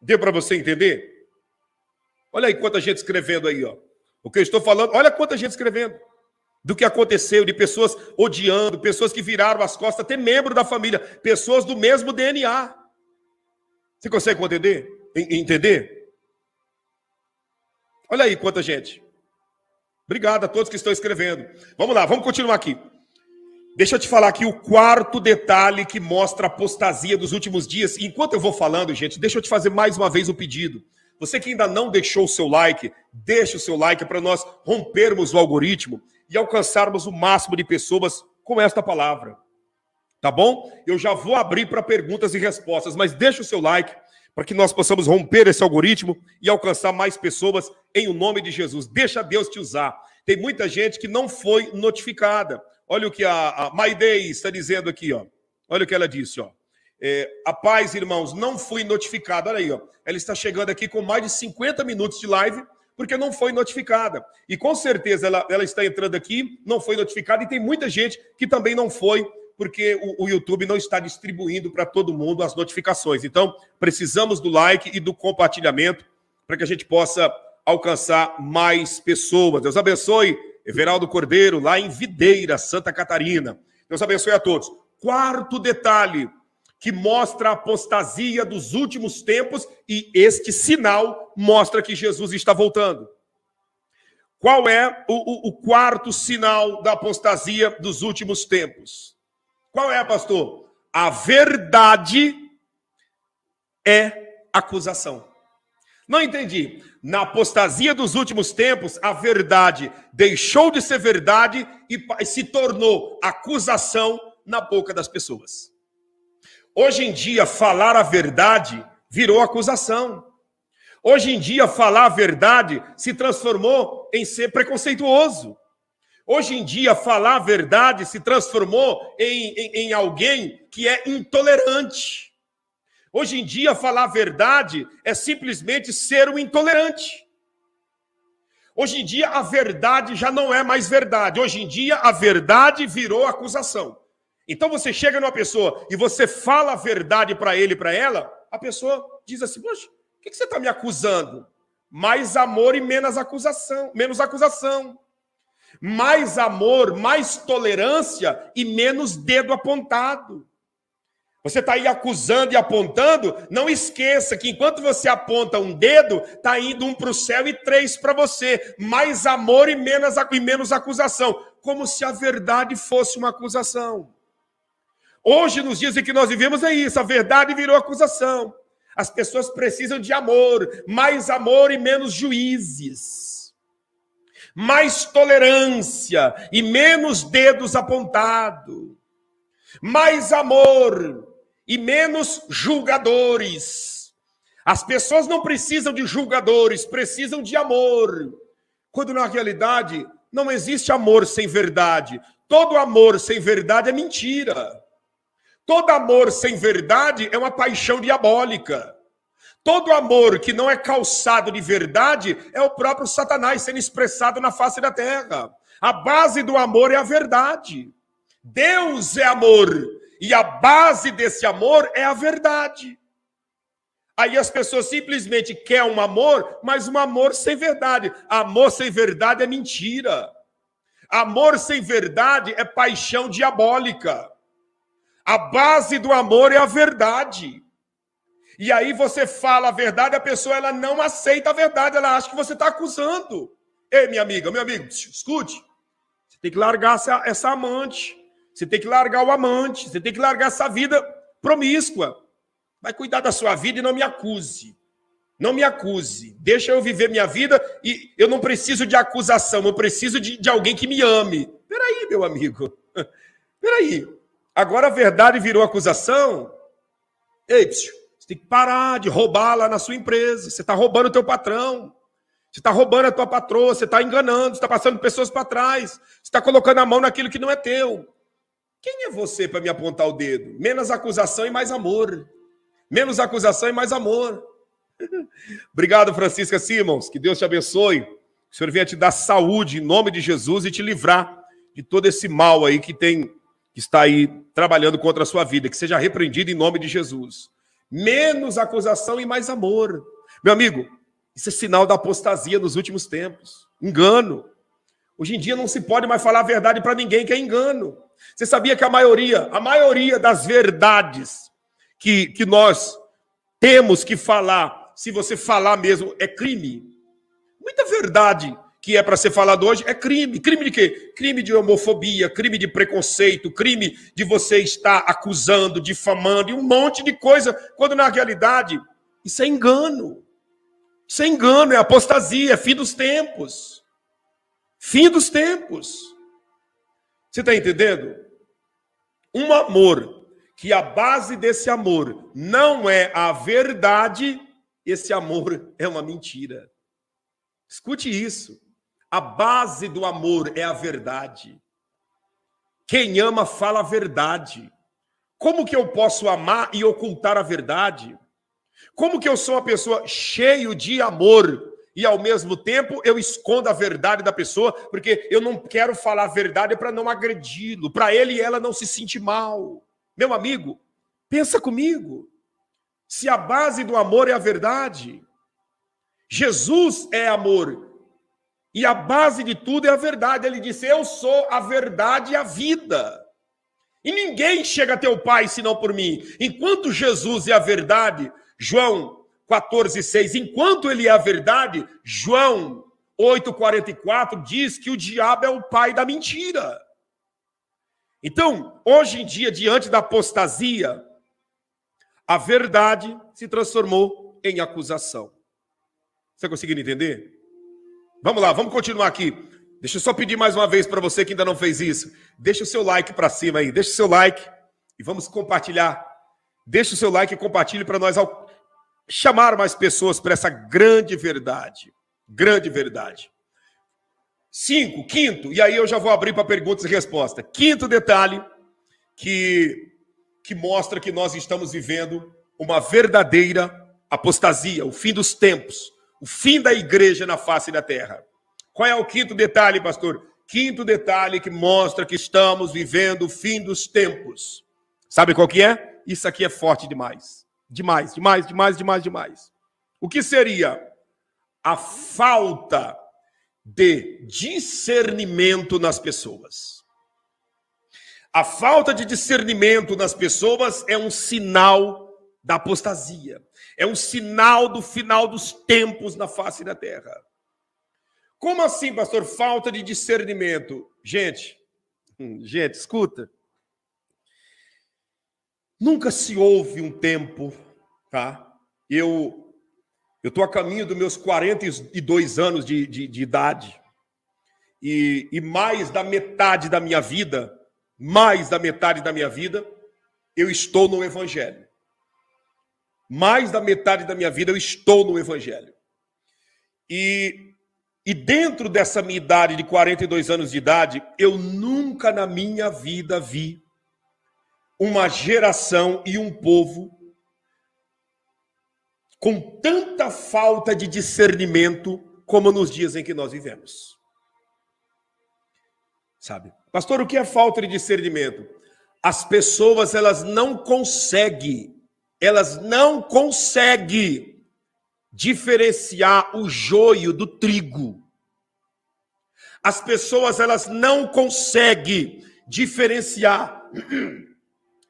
Deu para você entender? Olha aí quanta gente escrevendo aí, ó. O que eu estou falando, olha quanta gente escrevendo. Do que aconteceu, de pessoas odiando, pessoas que viraram as costas, até membro da família, pessoas do mesmo DNA. Você consegue entender? Olha aí quanta gente. Obrigado a todos que estão escrevendo. Vamos lá, vamos continuar aqui. Deixa eu te falar aqui o quarto detalhe que mostra a apostasia dos últimos dias. E enquanto eu vou falando, gente, deixa eu te fazer mais uma vez um pedido. Você que ainda não deixou o seu like, deixa o seu like para nós rompermos o algoritmo e alcançarmos o máximo de pessoas com esta palavra. Tá bom? Eu já vou abrir para perguntas e respostas, mas deixa o seu like para que nós possamos romper esse algoritmo e alcançar mais pessoas em o nome de Jesus. Deixa Deus te usar. Tem muita gente que não foi notificada. Olha o que a Maidei está dizendo aqui, ó. Olha o que ela disse, ó. A paz, irmãos, não fui notificada. Olha aí, ó. Ela está chegando aqui com mais de 50 minutos de live, porque não foi notificada. E com certeza ela está entrando aqui, não foi notificada, e tem muita gente que também não foi, porque o YouTube não está distribuindo para todo mundo as notificações. Então, precisamos do like e do compartilhamento para que a gente possa alcançar mais pessoas. Deus abençoe Everaldo Cordeiro, lá em Videira, Santa Catarina. Deus abençoe a todos. Quarto detalhe que mostra a apostasia dos últimos tempos, e este sinal mostra que Jesus está voltando. Qual é o quarto sinal da apostasia dos últimos tempos? Qual é, pastor? A verdade é acusação. Não entendi. Na apostasia dos últimos tempos, a verdade deixou de ser verdade e se tornou acusação na boca das pessoas. Hoje em dia, falar a verdade virou acusação. Hoje em dia, falar a verdade se transformou em ser preconceituoso. Hoje em dia, falar a verdade se transformou em alguém que é intolerante. Hoje em dia, falar a verdade é simplesmente ser um intolerante. Hoje em dia, a verdade já não é mais verdade. Hoje em dia, a verdade virou acusação. Então, você chega numa pessoa e você fala a verdade para ele e para ela, a pessoa diz assim, poxa, o que você está me acusando? Mais amor e menos acusação. Mais amor, mais tolerância e menos dedo apontado. Você está aí acusando e apontando, não esqueça que enquanto você aponta um dedo, está indo um para o céu e 3 para você. Mais amor e menos acusação. Como se a verdade fosse uma acusação. Hoje, nos dias em que nós vivemos, é isso. A verdade virou acusação. As pessoas precisam de amor. Mais amor e menos juízes. mais tolerância e menos dedos apontados, mais amor e menos julgadores. As pessoas não precisam de julgadores, precisam de amor. Quando na realidade não existe amor sem verdade. Todo amor sem verdade é mentira. Todo amor sem verdade é uma paixão diabólica. Todo amor que não é calçado de verdade é o próprio Satanás sendo expressado na face da terra. A base do amor é a verdade. Deus é amor e a base desse amor é a verdade. Aí as pessoas simplesmente querem um amor, mas um amor sem verdade. Amor sem verdade é mentira. Amor sem verdade é paixão diabólica. A base do amor é a verdade. E aí você fala a verdade, a pessoa ela não aceita a verdade, ela acha que você está acusando. Ei, minha amiga, meu amigo, escute. Você tem que largar essa amante. Você tem que largar o amante. Você tem que largar essa vida promíscua. Vai cuidar da sua vida e não me acuse. Não me acuse. Deixa eu viver minha vida e eu não preciso de acusação. Eu preciso de alguém que me ame. Peraí, meu amigo. Peraí. Agora a verdade virou acusação? Ei, você tem que parar de roubar lá na sua empresa. Você está roubando o teu patrão. Você está roubando a tua patroa. Você está enganando. Você está passando pessoas para trás. Você está colocando a mão naquilo que não é teu. Quem é você para me apontar o dedo? Menos acusação e mais amor. Menos acusação e mais amor. Obrigado, Francisca Simons. Que Deus te abençoe. Que o Senhor venha te dar saúde em nome de Jesus e te livrar de todo esse mal aí que está aí trabalhando contra a sua vida. Que seja repreendido em nome de Jesus. Menos acusação e mais amor. Meu amigo, isso é sinal da apostasia nos últimos tempos. Engano. Hoje em dia não se pode mais falar a verdade para ninguém, que é engano. Você sabia que a maioria das verdades que nós temos que falar, se você falar mesmo, é crime. Muita verdade que é para ser falado hoje é crime. Crime de quê? Crime de homofobia, crime de preconceito, crime de você estar acusando, difamando e um monte de coisa, quando na realidade isso é engano. Isso é engano, é apostasia, é fim dos tempos. Fim dos tempos. Você está entendendo? Um amor que a base desse amor não é a verdade, esse amor é uma mentira. Escute isso. A base do amor é a verdade. Quem ama fala a verdade. Como que eu posso amar e ocultar a verdade? Como que eu sou uma pessoa cheia de amor e ao mesmo tempo eu escondo a verdade da pessoa, porque eu não quero falar a verdade para não agredi-lo, para ele e ela não se sentir mal. Meu amigo, pensa comigo. Se a base do amor é a verdade, Jesus é amor. E a base de tudo é a verdade. Ele disse, eu sou a verdade e a vida. E ninguém chega até o Pai senão por mim. Enquanto Jesus é a verdade, João 14:6, enquanto ele é a verdade, João 8:44 diz que o diabo é o pai da mentira. Então, hoje em dia, diante da apostasia, a verdade se transformou em acusação. Você conseguindo entender? Vamos lá, vamos continuar aqui. Deixa eu só pedir mais uma vez para você que ainda não fez isso. Deixa o seu like para cima aí. Deixa o seu like e vamos compartilhar. Deixa o seu like e compartilhe para nós chamar mais pessoas para essa grande verdade. Grande verdade. Quinto, e aí eu já vou abrir para perguntas e respostas. Quinto detalhe que mostra que nós estamos vivendo uma verdadeira apostasia, o fim dos tempos, o fim da igreja na face da terra. Qual é o quinto detalhe, pastor? Quinto detalhe que mostra que estamos vivendo o fim dos tempos. Sabe qual que é? Isso aqui é forte demais. Demais. O que seria? A falta de discernimento nas pessoas. A falta de discernimento nas pessoas é um sinal da apostasia. É um sinal do final dos tempos na face da terra. Como assim, pastor? Falta de discernimento. Gente, escuta. Nunca se houve um tempo, tá? Eu estou a caminho dos meus 42 anos de idade. e mais da metade da minha vida, eu estou no Evangelho. Mais da metade da minha vida eu estou no Evangelho. E dentro dessa minha idade de 42 anos de idade, eu nunca na minha vida vi uma geração e um povo com tanta falta de discernimento como nos dias em que nós vivemos. Sabe? Pastor, o que é falta de discernimento? As pessoas, elas não conseguem diferenciar o joio do trigo. As pessoas, elas não conseguem diferenciar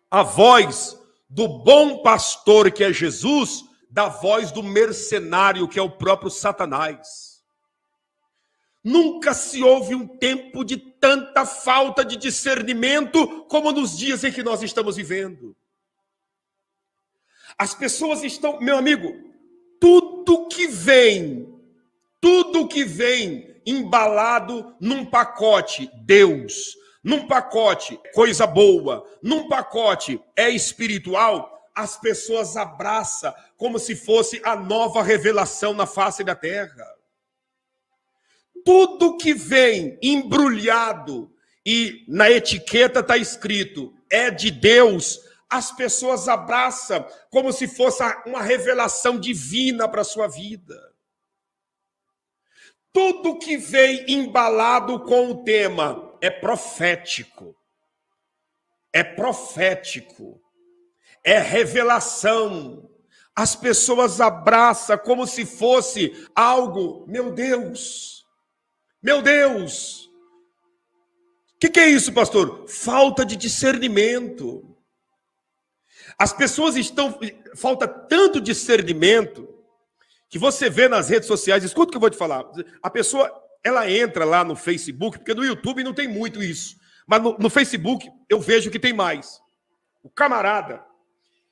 a voz do bom pastor, que é Jesus, da voz do mercenário, que é o próprio Satanás. Nunca se houve um tempo de tanta falta de discernimento como nos dias em que nós estamos vivendo. As pessoas estão, meu amigo, tudo que vem embalado num pacote, Deus, num pacote, coisa boa, num pacote é espiritual, as pessoas abraçam como se fosse a nova revelação na face da terra. Tudo que vem embrulhado e na etiqueta está escrito é de Deus, as pessoas abraçam como se fosse uma revelação divina para a sua vida. Tudo que vem embalado com o tema é profético. É profético. É revelação. As pessoas abraçam como se fosse algo, meu Deus. Meu Deus! O que é isso, pastor? Falta de discernimento. As pessoas falta tanto discernimento que você vê nas redes sociais, escuta o que eu vou te falar. A pessoa, ela entra lá no Facebook, porque no YouTube não tem muito isso, mas no Facebook eu vejo que tem mais. O camarada,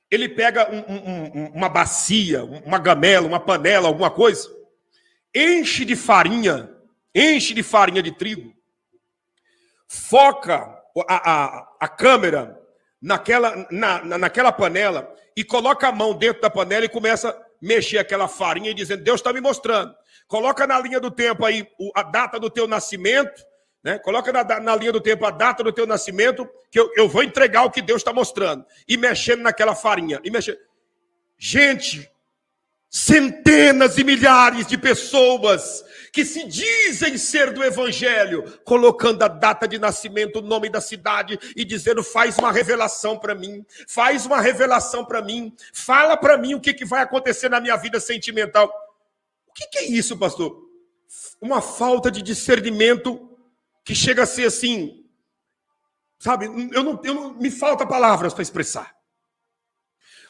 ele pega uma bacia, uma gamela, uma panela, alguma coisa, enche de farinha de trigo, foca a câmera naquela panela e coloca a mão dentro da panela e começa a mexer aquela farinha e dizendo, Deus está me mostrando. Coloca na linha do tempo aí a data do teu nascimento, né? Coloca na linha do tempo a data do teu nascimento, que eu vou entregar o que Deus está mostrando. E mexendo naquela farinha. Gente, centenas e milhares de pessoas que se dizem ser do Evangelho, colocando a data de nascimento, o nome da cidade e dizendo, faz uma revelação para mim, fala para mim o que vai acontecer na minha vida sentimental. O que é isso, pastor? Uma falta de discernimento que chega a ser assim, sabe, me falta palavras para expressar.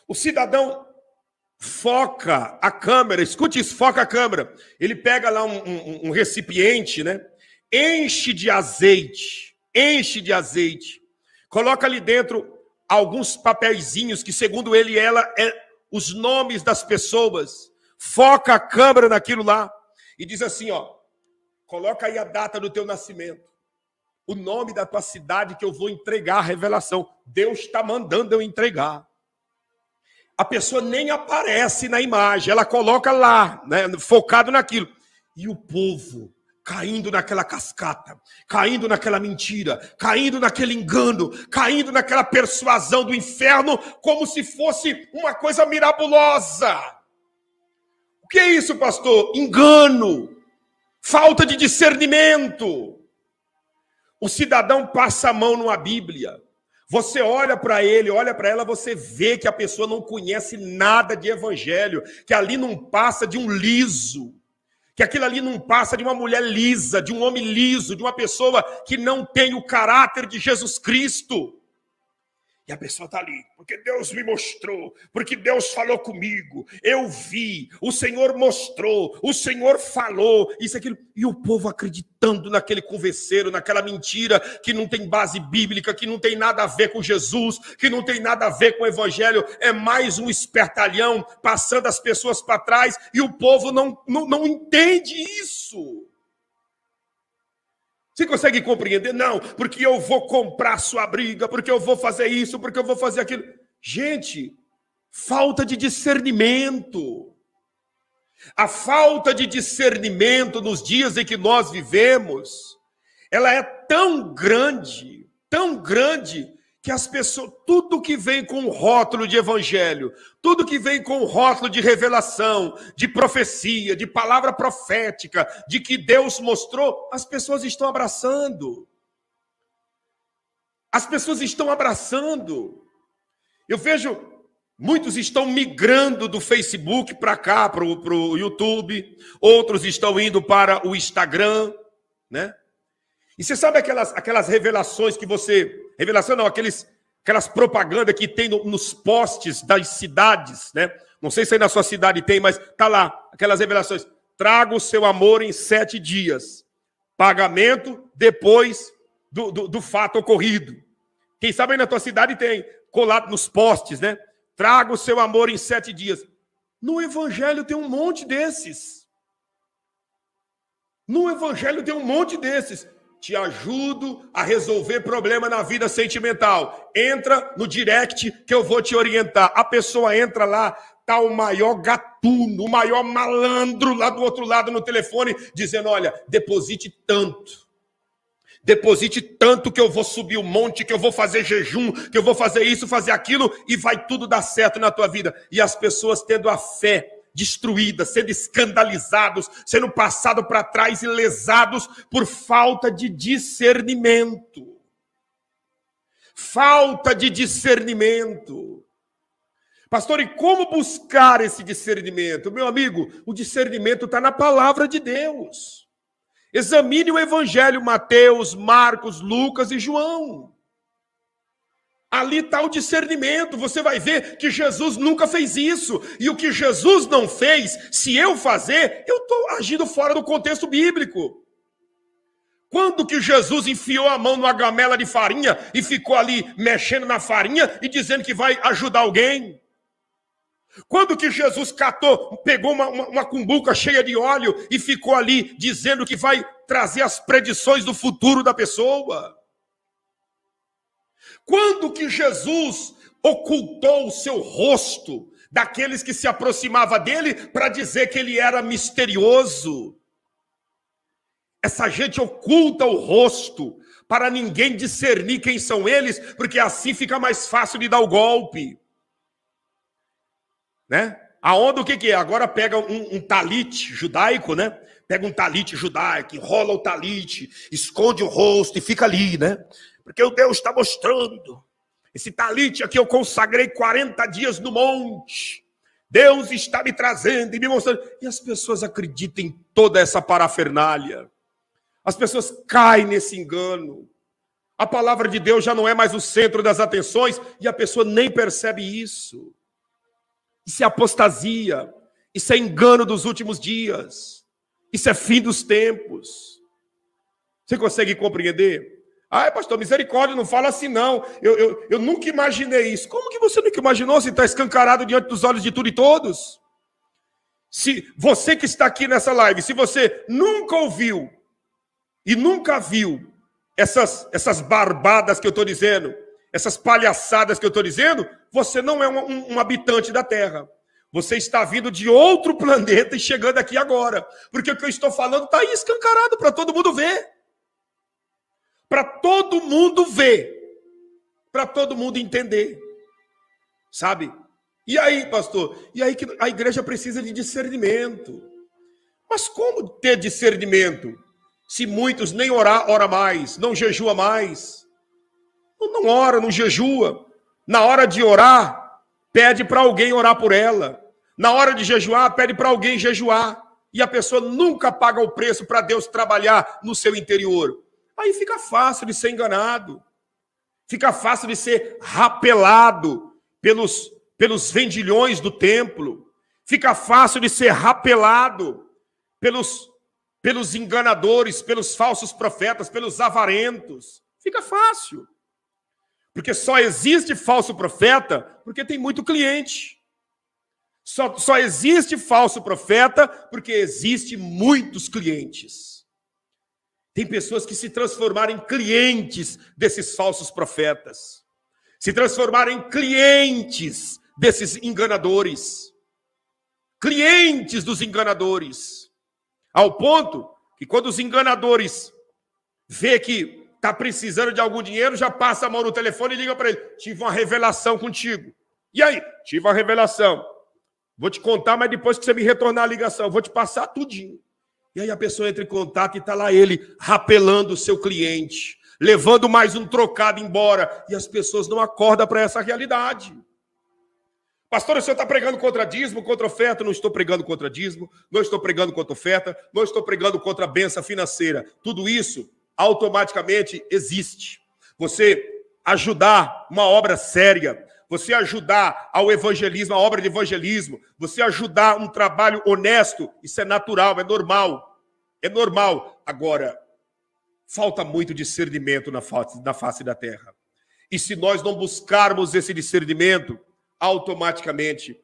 O cidadão foca a câmera, escute isso, foca a câmera. Ele pega lá um recipiente, né? Enche de azeite, coloca ali dentro alguns papeizinhos que, segundo ele, ela é os nomes das pessoas. Foca a câmera naquilo lá e diz assim, ó, coloca aí a data do teu nascimento, o nome da tua cidade que eu vou entregar a revelação. Deus está mandando eu entregar. A pessoa nem aparece na imagem, ela coloca lá, né, focado naquilo. E o povo caindo naquela cascata, caindo naquela mentira, caindo naquele engano, caindo naquela persuasão do inferno, como se fosse uma coisa mirabulosa. O que é isso, pastor? Engano, falta de discernimento. O cidadão passa a mão numa Bíblia. Você olha para ele, olha para ela, você vê que a pessoa não conhece nada de evangelho, que ali não passa de um liso, que aquilo ali não passa de uma mulher lisa, de um homem liso, de uma pessoa que não tem o caráter de Jesus Cristo. E a pessoa está ali, porque Deus me mostrou, porque Deus falou comigo, eu vi, o Senhor mostrou, o Senhor falou, isso, aquilo. E o povo acreditando naquele converseiro, naquela mentira que não tem base bíblica, que não tem nada a ver com Jesus, que não tem nada a ver com o Evangelho, é mais um espertalhão passando as pessoas para trás, e o povo não entende isso. Você consegue compreender? Não, porque eu vou comprar sua briga, porque eu vou fazer isso, porque eu vou fazer aquilo. Gente, falta de discernimento. A falta de discernimento nos dias em que nós vivemos, ela é tão grande, que as pessoas, tudo que vem com o rótulo de evangelho, tudo que vem com o rótulo de revelação, de profecia, de palavra profética, de que Deus mostrou, as pessoas estão abraçando. As pessoas estão abraçando. Eu vejo, muitos estão migrando do Facebook para cá, para o YouTube, outros estão indo para o Instagram, né? E você sabe aquelas revelações que você... Revelação não, aquelas propagandas que tem nos postes das cidades, né? Não sei se aí na sua cidade tem, mas tá lá, aquelas revelações. Traga o seu amor em 7 dias. Pagamento depois do fato ocorrido. Quem sabe aí na tua cidade tem, colado nos postes, né? Traga o seu amor em 7 dias. No Evangelho tem um monte desses. No Evangelho tem um monte desses. Te ajudo a resolver problema na vida sentimental. Entra no direct que eu vou te orientar. A pessoa entra lá, tá o maior gatuno, o maior malandro lá do outro lado no telefone, dizendo, olha, deposite tanto que eu vou subir o monte, que eu vou fazer jejum, que eu vou fazer isso, fazer aquilo, e vai tudo dar certo na tua vida. E as pessoas tendo a fé destruídas, sendo escandalizados, sendo passados para trás e lesados por falta de discernimento. Falta de discernimento. Pastor, e como buscar esse discernimento? Meu amigo, o discernimento está na palavra de Deus. Examine o Evangelho, Mateus, Marcos, Lucas e João. Ali está o discernimento. Você vai ver que Jesus nunca fez isso. E o que Jesus não fez, se eu fazer, eu estou agindo fora do contexto bíblico. Quando que Jesus enfiou a mão numa gamela de farinha e ficou ali mexendo na farinha e dizendo que vai ajudar alguém? Quando que Jesus pegou uma cumbuca cheia de óleo e ficou ali dizendo que vai trazer as predições do futuro da pessoa? Quando que Jesus ocultou o seu rosto daqueles que se aproximavam dele para dizer que ele era misterioso? Essa gente oculta o rosto para ninguém discernir quem são eles, porque assim fica mais fácil de dar o golpe. Né? A onda o que é? Agora pega um talite judaico, né? Pega um talite judaico, enrola o talite, esconde o rosto e fica ali, né? Porque o Deus está mostrando. Esse talite aqui eu consagrei 40 dias no monte. Deus está me trazendo e me mostrando. E as pessoas acreditam em toda essa parafernália. As pessoas caem nesse engano. A palavra de Deus já não é mais o centro das atenções e a pessoa nem percebe isso. Isso é apostasia. Isso é engano dos últimos dias. Isso é fim dos tempos. Você consegue compreender? Ai, pastor, misericórdia, não fala assim não. Eu nunca imaginei isso. Como que você nunca imaginou se está escancarado diante dos olhos de tudo e todos? Se você que está aqui nessa live, se você nunca ouviu e nunca viu essas barbadas que eu estou dizendo, essas palhaçadas que eu estou dizendo, você não é um habitante da Terra. Você está vindo de outro planeta e chegando aqui agora. Porque o que eu estou falando está aí escancarado para todo mundo ver. Para todo mundo ver. Para todo mundo entender. Sabe? E aí, pastor? E aí que a igreja precisa de discernimento. Mas como ter discernimento? Se muitos nem ora mais, não jejua mais. Não ora, não jejua. Na hora de orar, pede para alguém orar por ela. Na hora de jejuar, pede para alguém jejuar. E a pessoa nunca paga o preço para Deus trabalhar no seu interior. Aí fica fácil de ser enganado. Fica fácil de ser rapelado pelos vendilhões do templo. Fica fácil de ser rapelado pelos enganadores, pelos falsos profetas, pelos avarentos. Fica fácil. Porque só existe falso profeta porque tem muito cliente. Só existe falso profeta porque existe muitos clientes. Tem pessoas que se transformaram em clientes desses falsos profetas. Se transformaram em clientes desses enganadores. Clientes dos enganadores. Ao ponto que quando os enganadores vê que está precisando de algum dinheiro, já passa a mão no telefone e liga para ele. Tive uma revelação contigo. E aí? Tive uma revelação. Vou te contar, mas depois que você me retornar a ligação, eu vou te passar tudinho. E aí a pessoa entra em contato e está lá ele rapelando o seu cliente, levando mais um trocado embora. E as pessoas não acordam para essa realidade. Pastor, o senhor está pregando contra dízimo, contra oferta? Não estou pregando contra dízimo, não estou pregando contra oferta, não estou pregando contra a bênção financeira. Tudo isso automaticamente existe. Você ajudar uma obra séria, você ajudar ao evangelismo, a obra de evangelismo, você ajudar um trabalho honesto, isso é natural, é normal. É normal. Agora, falta muito discernimento na face da terra. E se nós não buscarmos esse discernimento, automaticamente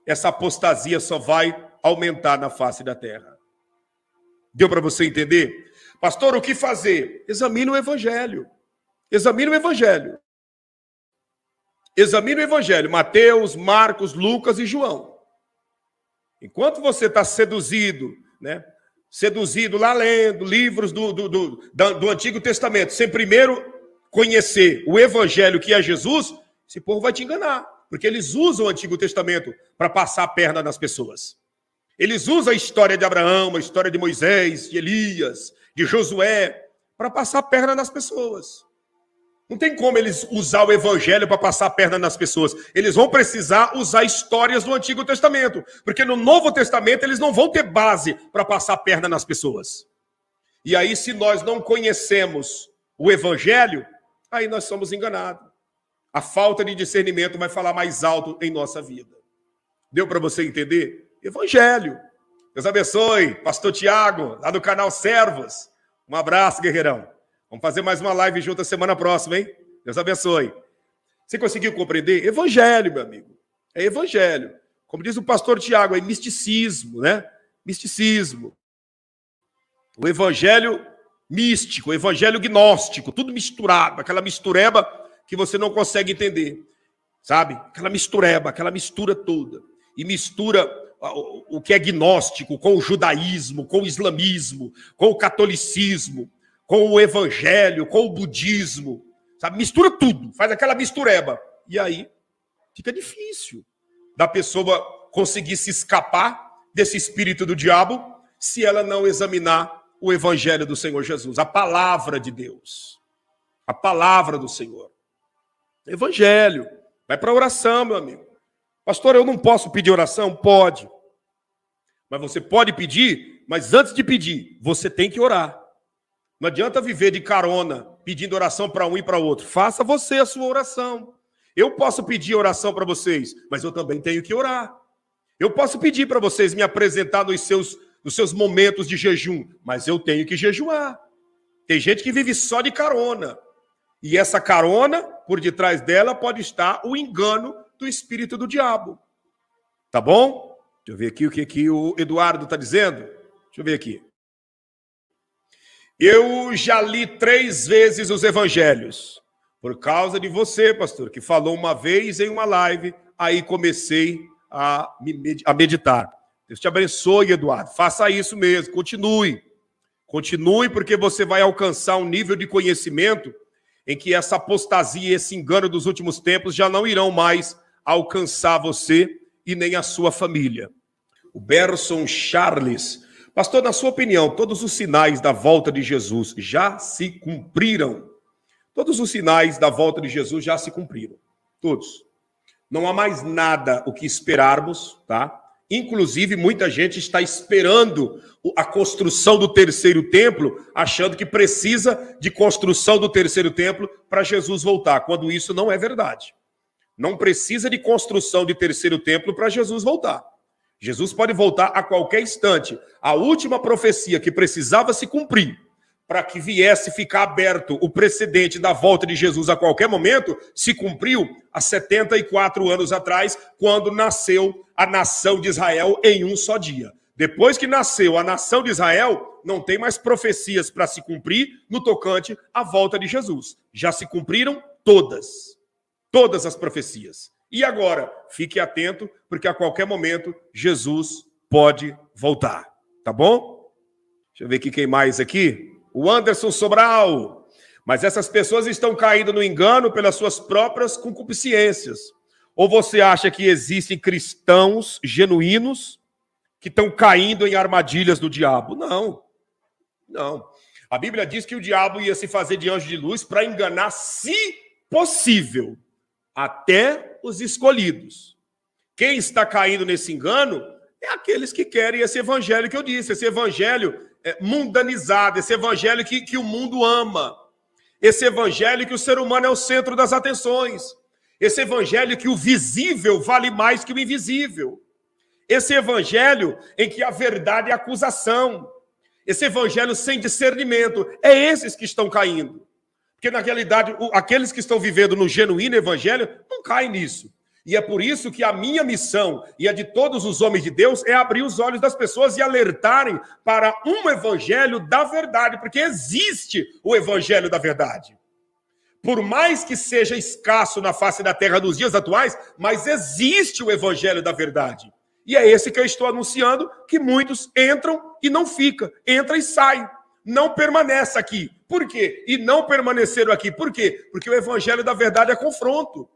essa apostasia só vai aumentar na face da terra. Deu para você entender? Pastor, o que fazer? Examine o evangelho. Examine o evangelho. Examine o evangelho. Mateus, Marcos, Lucas e João. Enquanto você está seduzido, né? Seduzido lá lendo livros do Antigo Testamento, sem primeiro conhecer o evangelho que é Jesus, esse povo vai te enganar. Porque eles usam o Antigo Testamento para passar a perna nas pessoas. Eles usam a história de Abraão, a história de Moisés, de Elias, de Josué, para passar a perna nas pessoas. Não tem como eles usar o evangelho para passar a perna nas pessoas. Eles vão precisar usar histórias do Antigo Testamento. Porque no Novo Testamento eles não vão ter base para passar a perna nas pessoas. E aí, se nós não conhecemos o evangelho, aí nós somos enganados. A falta de discernimento vai falar mais alto em nossa vida. Deu para você entender? Evangelho. Deus abençoe. Pastor Tiago, lá do canal Servos. Um abraço, guerreirão. Vamos fazer mais uma live junto semana próxima, hein? Deus abençoe. Você conseguiu compreender? Evangelho, meu amigo. É evangelho. Como diz o pastor Tiago, é misticismo, né? Misticismo. O evangelho místico, o evangelho gnóstico, tudo misturado, aquela mistureba que você não consegue entender, sabe? Aquela mistureba, aquela mistura toda. E mistura o que é gnóstico com o judaísmo, com o islamismo, com o catolicismo, com o evangelho, com o budismo, sabe? Mistura tudo, faz aquela mistureba. E aí fica difícil da pessoa conseguir se escapar desse espírito do diabo se ela não examinar o evangelho do Senhor Jesus, a palavra de Deus, a palavra do Senhor. Evangelho. Vai para a oração, meu amigo. Pastor, eu não posso pedir oração? Pode. Mas você pode pedir, mas antes de pedir, você tem que orar. Não adianta viver de carona, pedindo oração para um e para outro. Faça você a sua oração. Eu posso pedir oração para vocês, mas eu também tenho que orar. Eu posso pedir para vocês me apresentar nos seus momentos de jejum, mas eu tenho que jejuar. Tem gente que vive só de carona. E essa carona, por detrás dela, pode estar o engano do espírito do diabo. Tá bom? Deixa eu ver aqui o que o Eduardo está dizendo. Deixa eu ver aqui. Eu já li 3 vezes os evangelhos. Por causa de você, pastor, que falou uma vez em uma live. Aí comecei a meditar. Deus te abençoe, Eduardo. Faça isso mesmo. Continue. Continue, porque você vai alcançar um nível de conhecimento em que essa apostasia e esse engano dos últimos tempos já não irão mais alcançar você e nem a sua família. O Berson Charles. Pastor, na sua opinião, todos os sinais da volta de Jesus já se cumpriram? Todos os sinais da volta de Jesus já se cumpriram. Todos. Não há mais nada o que esperarmos, tá? Inclusive, muita gente está esperando a construção do terceiro templo, achando que precisa de construção do terceiro templo para Jesus voltar, quando isso não é verdade. Não precisa de construção de terceiro templo para Jesus voltar. Jesus pode voltar a qualquer instante. A última profecia que precisava se cumprir para que viesse ficar aberto o precedente da volta de Jesus a qualquer momento, se cumpriu há 74 anos atrás, quando nasceu a nação de Israel em um só dia. Depois que nasceu a nação de Israel, não tem mais profecias para se cumprir no tocante à volta de Jesus. Já se cumpriram todas. Todas as profecias. E agora, fique atento, porque a qualquer momento Jesus pode voltar. Tá bom? Deixa eu ver aqui quem mais aqui. O Anderson Sobral. Mas essas pessoas estão caindo no engano pelas suas próprias concupiscências. Ou você acha que existem cristãos genuínos que estão caindo em armadilhas do diabo? Não. Não. A Bíblia diz que o diabo ia se fazer de anjo de luz para enganar, se possível, até os escolhidos. Quem está caindo nesse engano é aqueles que querem esse evangelho que eu disse, esse evangelho mundanizado, esse evangelho que o mundo ama, esse evangelho que o ser humano é o centro das atenções, esse evangelho que o visível vale mais que o invisível, esse evangelho em que a verdade é acusação, esse evangelho sem discernimento, é esses que estão caindo. Porque, na realidade, aqueles que estão vivendo no genuíno evangelho não caem nisso. E é por isso que a minha missão e a de todos os homens de Deus é abrir os olhos das pessoas e alertarem para um evangelho da verdade, porque existe o evangelho da verdade. Por mais que seja escasso na face da terra nos dias atuais, mas existe o evangelho da verdade. E é esse que eu estou anunciando, que muitos entram e não ficam, entra e sai, não permanece aqui. Por quê? E não permaneceram aqui. Por quê? Porque o evangelho da verdade é confronto.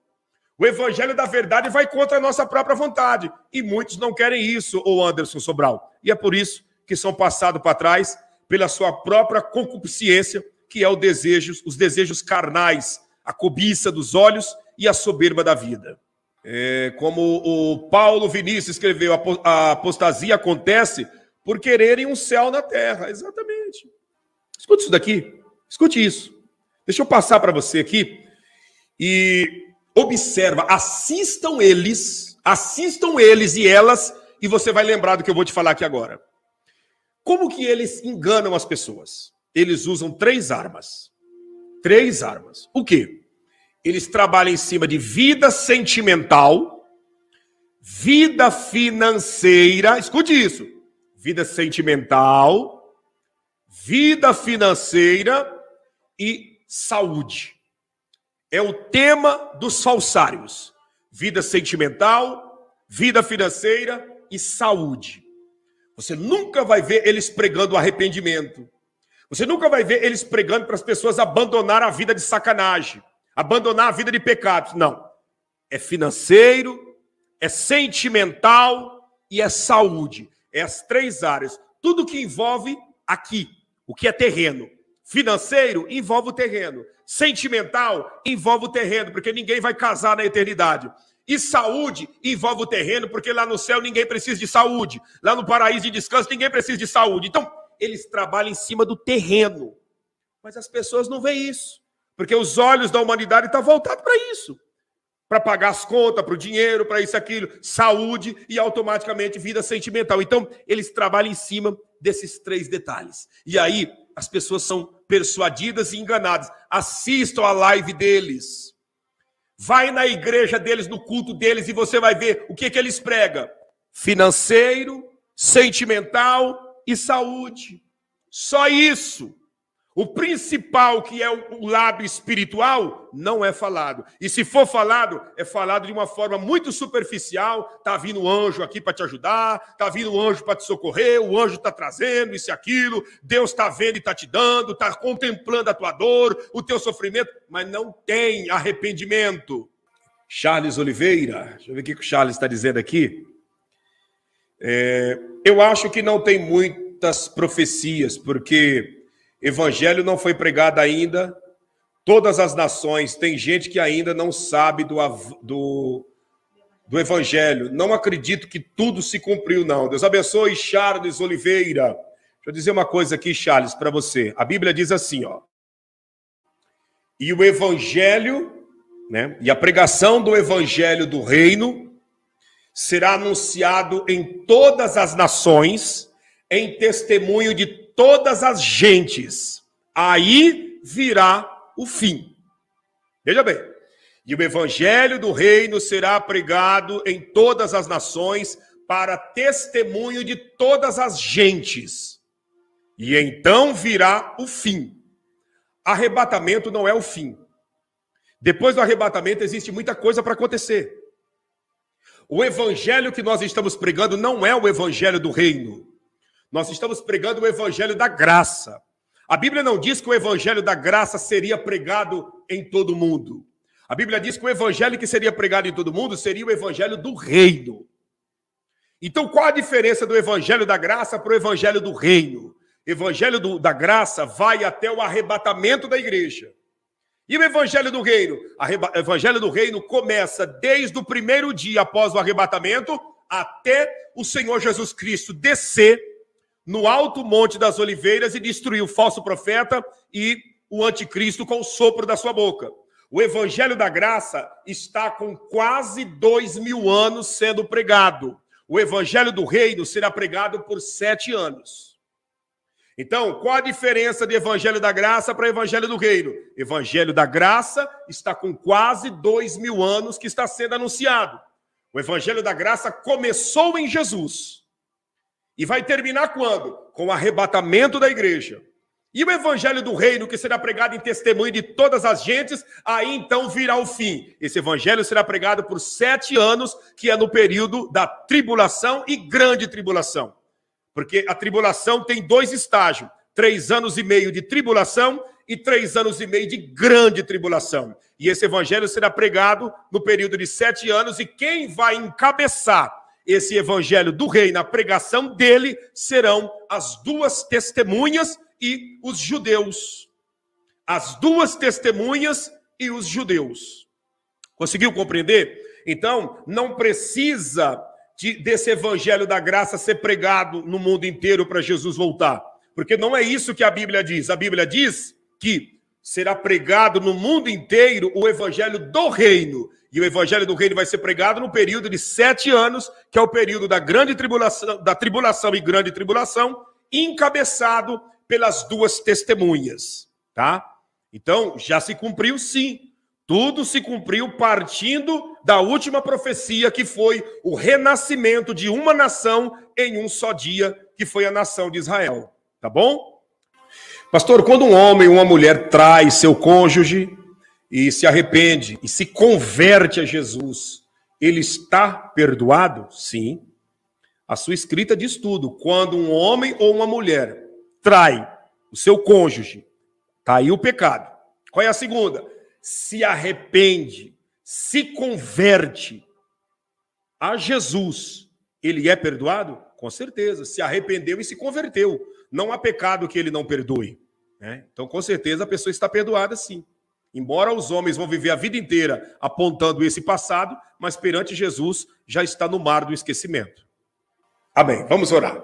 O evangelho da verdade vai contra a nossa própria vontade. E muitos não querem isso, ô Anderson Sobral. E é por isso que são passados para trás pela sua própria concupiscência, que é os desejos carnais, a cobiça dos olhos e a soberba da vida. Como o Paulo Vinícius escreveu, a apostasia acontece por quererem um céu na terra. Exatamente. Escute isso daqui. Escute isso. Deixa eu passar para você aqui e observa, assistam eles e elas, e você vai lembrar do que eu vou te falar aqui agora. Como que eles enganam as pessoas? Eles usam 3 armas. 3 armas. O quê? Eles trabalham em cima de vida sentimental, vida financeira, escute isso, vida sentimental, vida financeira e saúde. É o tema dos falsários. Vida sentimental, vida financeira e saúde. Você nunca vai ver eles pregando arrependimento. Você nunca vai ver eles pregando para as pessoas abandonar a vida de sacanagem, abandonar a vida de pecados. Não. É financeiro, é sentimental e é saúde. É as 3 áreas. Tudo que envolve aqui, o que é terreno. Financeiro envolve o terreno. Sentimental envolve o terreno, porque ninguém vai casar na eternidade. E saúde envolve o terreno, porque lá no céu ninguém precisa de saúde. Lá no paraíso de descanso ninguém precisa de saúde. Então, eles trabalham em cima do terreno. Mas as pessoas não veem isso. Porque os olhos da humanidade estão voltados para isso. Para pagar as contas, para o dinheiro, para isso, aquilo. Saúde e automaticamente vida sentimental. Então, eles trabalham em cima desses 3 detalhes. E aí, as pessoas são persuadidas e enganadas. Assistam a live deles. Vai na igreja deles, no culto deles, e você vai ver o que eles pregam. Financeiro, sentimental e saúde. Só isso. O principal, que é o lado espiritual, não é falado. E se for falado, é falado de uma forma muito superficial. Está vindo um anjo aqui para te ajudar, está vindo um anjo para te socorrer, o anjo está trazendo isso e aquilo, Deus está vendo e está te dando, está contemplando a tua dor, o teu sofrimento, mas não tem arrependimento. Charles Oliveira, deixa eu ver o que o Charles está dizendo aqui. Eu acho que não tem muitas profecias, porque evangelho não foi pregado ainda, todas as nações, tem gente que ainda não sabe do evangelho. Não acredito que tudo se cumpriu, não. Deus abençoe, Charles Oliveira. Deixa eu dizer uma coisa aqui, Charles, para você. A Bíblia diz assim, ó. E o evangelho, né, e a pregação do evangelho do reino será anunciado em todas as nações, em testemunho de todas as gentes, aí virá o fim. Veja bem, e o evangelho do reino será pregado em todas as nações para testemunho de todas as gentes. E então virá o fim. Arrebatamento não é o fim. Depois do arrebatamento existe muita coisa para acontecer. O evangelho que nós estamos pregando não é o evangelho do reino. Nós estamos pregando o evangelho da graça. A Bíblia não diz que o evangelho da graça seria pregado em todo mundo. A Bíblia diz que o evangelho que seria pregado em todo mundo seria o evangelho do reino. Então, qual a diferença do evangelho da graça para o evangelho do reino? O evangelho da graça vai até o arrebatamento da igreja. E o evangelho do reino? O evangelho do reino começa desde o primeiro dia após o arrebatamento até o Senhor Jesus Cristo descer no alto monte das oliveiras e destruir o falso profeta e o anticristo com o sopro da sua boca. O evangelho da graça está com quase 2000 anos sendo pregado. O evangelho do reino será pregado por 7 anos. Então, qual a diferença de evangelho da graça para evangelho do reino? Evangelho da graça está com quase 2000 anos que está sendo anunciado. O evangelho da graça começou em Jesus. E vai terminar quando? Com o arrebatamento da igreja. E o evangelho do reino, que será pregado em testemunho de todas as gentes, aí então virá o fim. Esse evangelho será pregado por 7 anos, que é no período da tribulação e grande tribulação. Porque a tribulação tem 2 estágios, 3 anos e meio de tribulação e 3 anos e meio de grande tribulação. E esse evangelho será pregado no período de 7 anos, e quem vai encabeçar esse evangelho do reino, a pregação dele, serão as 2 testemunhas e os judeus. As 2 testemunhas e os judeus. Conseguiu compreender? Então, não precisa desse evangelho da graça ser pregado no mundo inteiro para Jesus voltar. Porque não é isso que a Bíblia diz. A Bíblia diz que será pregado no mundo inteiro o evangelho do reino. E o evangelho do reino vai ser pregado no período de 7 anos, que é o período da grande tribulação, da tribulação e grande tribulação, encabeçado pelas 2 testemunhas, tá? Então, já se cumpriu sim. Tudo se cumpriu partindo da última profecia, que foi o renascimento de uma nação em um só dia, que foi a nação de Israel, tá bom? Pastor, quando um homem ou uma mulher trai seu cônjuge e se arrepende e se converte a Jesus, ele está perdoado? Sim. A sua escrita diz tudo. Quando um homem ou uma mulher trai o seu cônjuge, está aí o pecado. Qual é a segunda? Se arrepende, se converte a Jesus, ele é perdoado? Com certeza. Se arrependeu e se converteu. Não há pecado que ele não perdoe, né? Então, com certeza, a pessoa está perdoada sim. Embora os homens vão viver a vida inteira apontando esse passado, mas perante Jesus já está no mar do esquecimento. Amém. Vamos orar.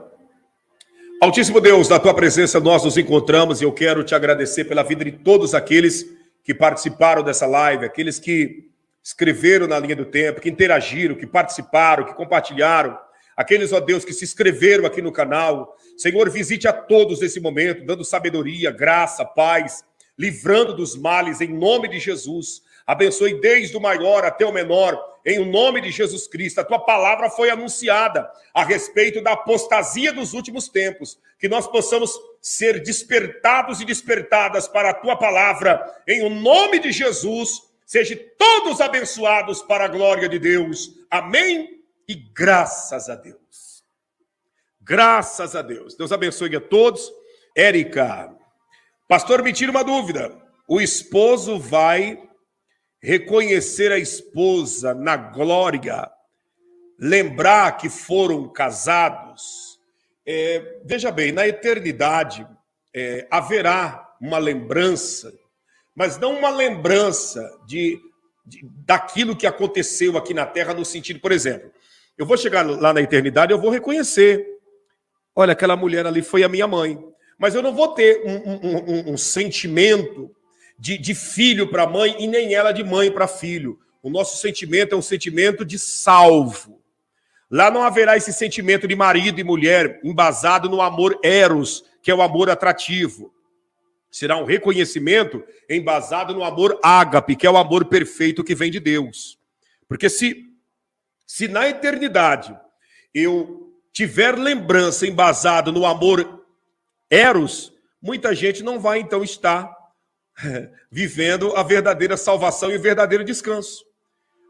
Altíssimo Deus, na tua presença nós nos encontramos e eu quero te agradecer pela vida de todos aqueles que participaram dessa live, aqueles que escreveram na linha do tempo, que interagiram, que participaram, que compartilharam, aqueles, ó Deus, que se inscreveram aqui no canal. Senhor, visite a todos nesse momento, dando sabedoria, graça, paz, livrando dos males em nome de Jesus. Abençoe desde o maior até o menor, em nome de Jesus Cristo. A tua palavra foi anunciada a respeito da apostasia dos últimos tempos, que nós possamos ser despertados e despertadas para a tua palavra, em nome de Jesus. Sejam todos abençoados para a glória de Deus. Amém e graças a Deus. Graças a Deus. Deus abençoe a todos. Érica, pastor, me tira uma dúvida. O esposo vai reconhecer a esposa na glória, lembrar que foram casados. Veja bem, na eternidade haverá uma lembrança, mas não uma lembrança daquilo que aconteceu aqui na terra, no sentido, por exemplo, eu vou chegar lá na eternidade, eu vou reconhecer, olha, aquela mulher ali foi a minha mãe, mas eu não vou ter um sentimento de filho para mãe e nem ela de mãe para filho. O nosso sentimento é um sentimento de salvo. Lá não haverá esse sentimento de marido e mulher embasado no amor eros, que é o amor atrativo. Será um reconhecimento embasado no amor ágape, que é o amor perfeito que vem de Deus. Porque se na eternidade eu tiver lembrança embasada no amor eros, muita gente não vai então estar vivendo a verdadeira salvação e o verdadeiro descanso.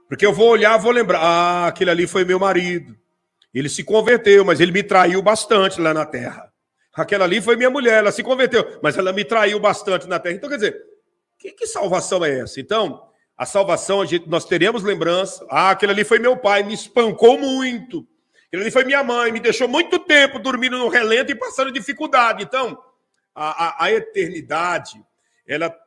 Porque eu vou olhar, vou lembrar, aquele ali foi meu marido. Ele se converteu, mas ele me traiu bastante lá na terra. Aquela ali foi minha mulher, ela se converteu, mas ela me traiu bastante na terra. Então, quer dizer, que salvação é essa? Então, a salvação, nós teremos lembrança. Aquele ali foi meu pai, me espancou muito. Aquele ali foi minha mãe, me deixou muito tempo dormindo no relento e passando dificuldade. Então, a eternidade,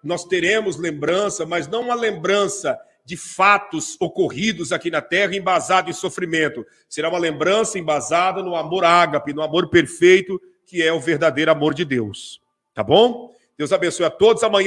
nós teremos lembrança, mas não uma lembrança de fatos ocorridos aqui na terra, embasado em sofrimento. Será uma lembrança embasada no amor ágape, no amor perfeito, que é o verdadeiro amor de Deus. Tá bom? Deus abençoe a todos. Amanhã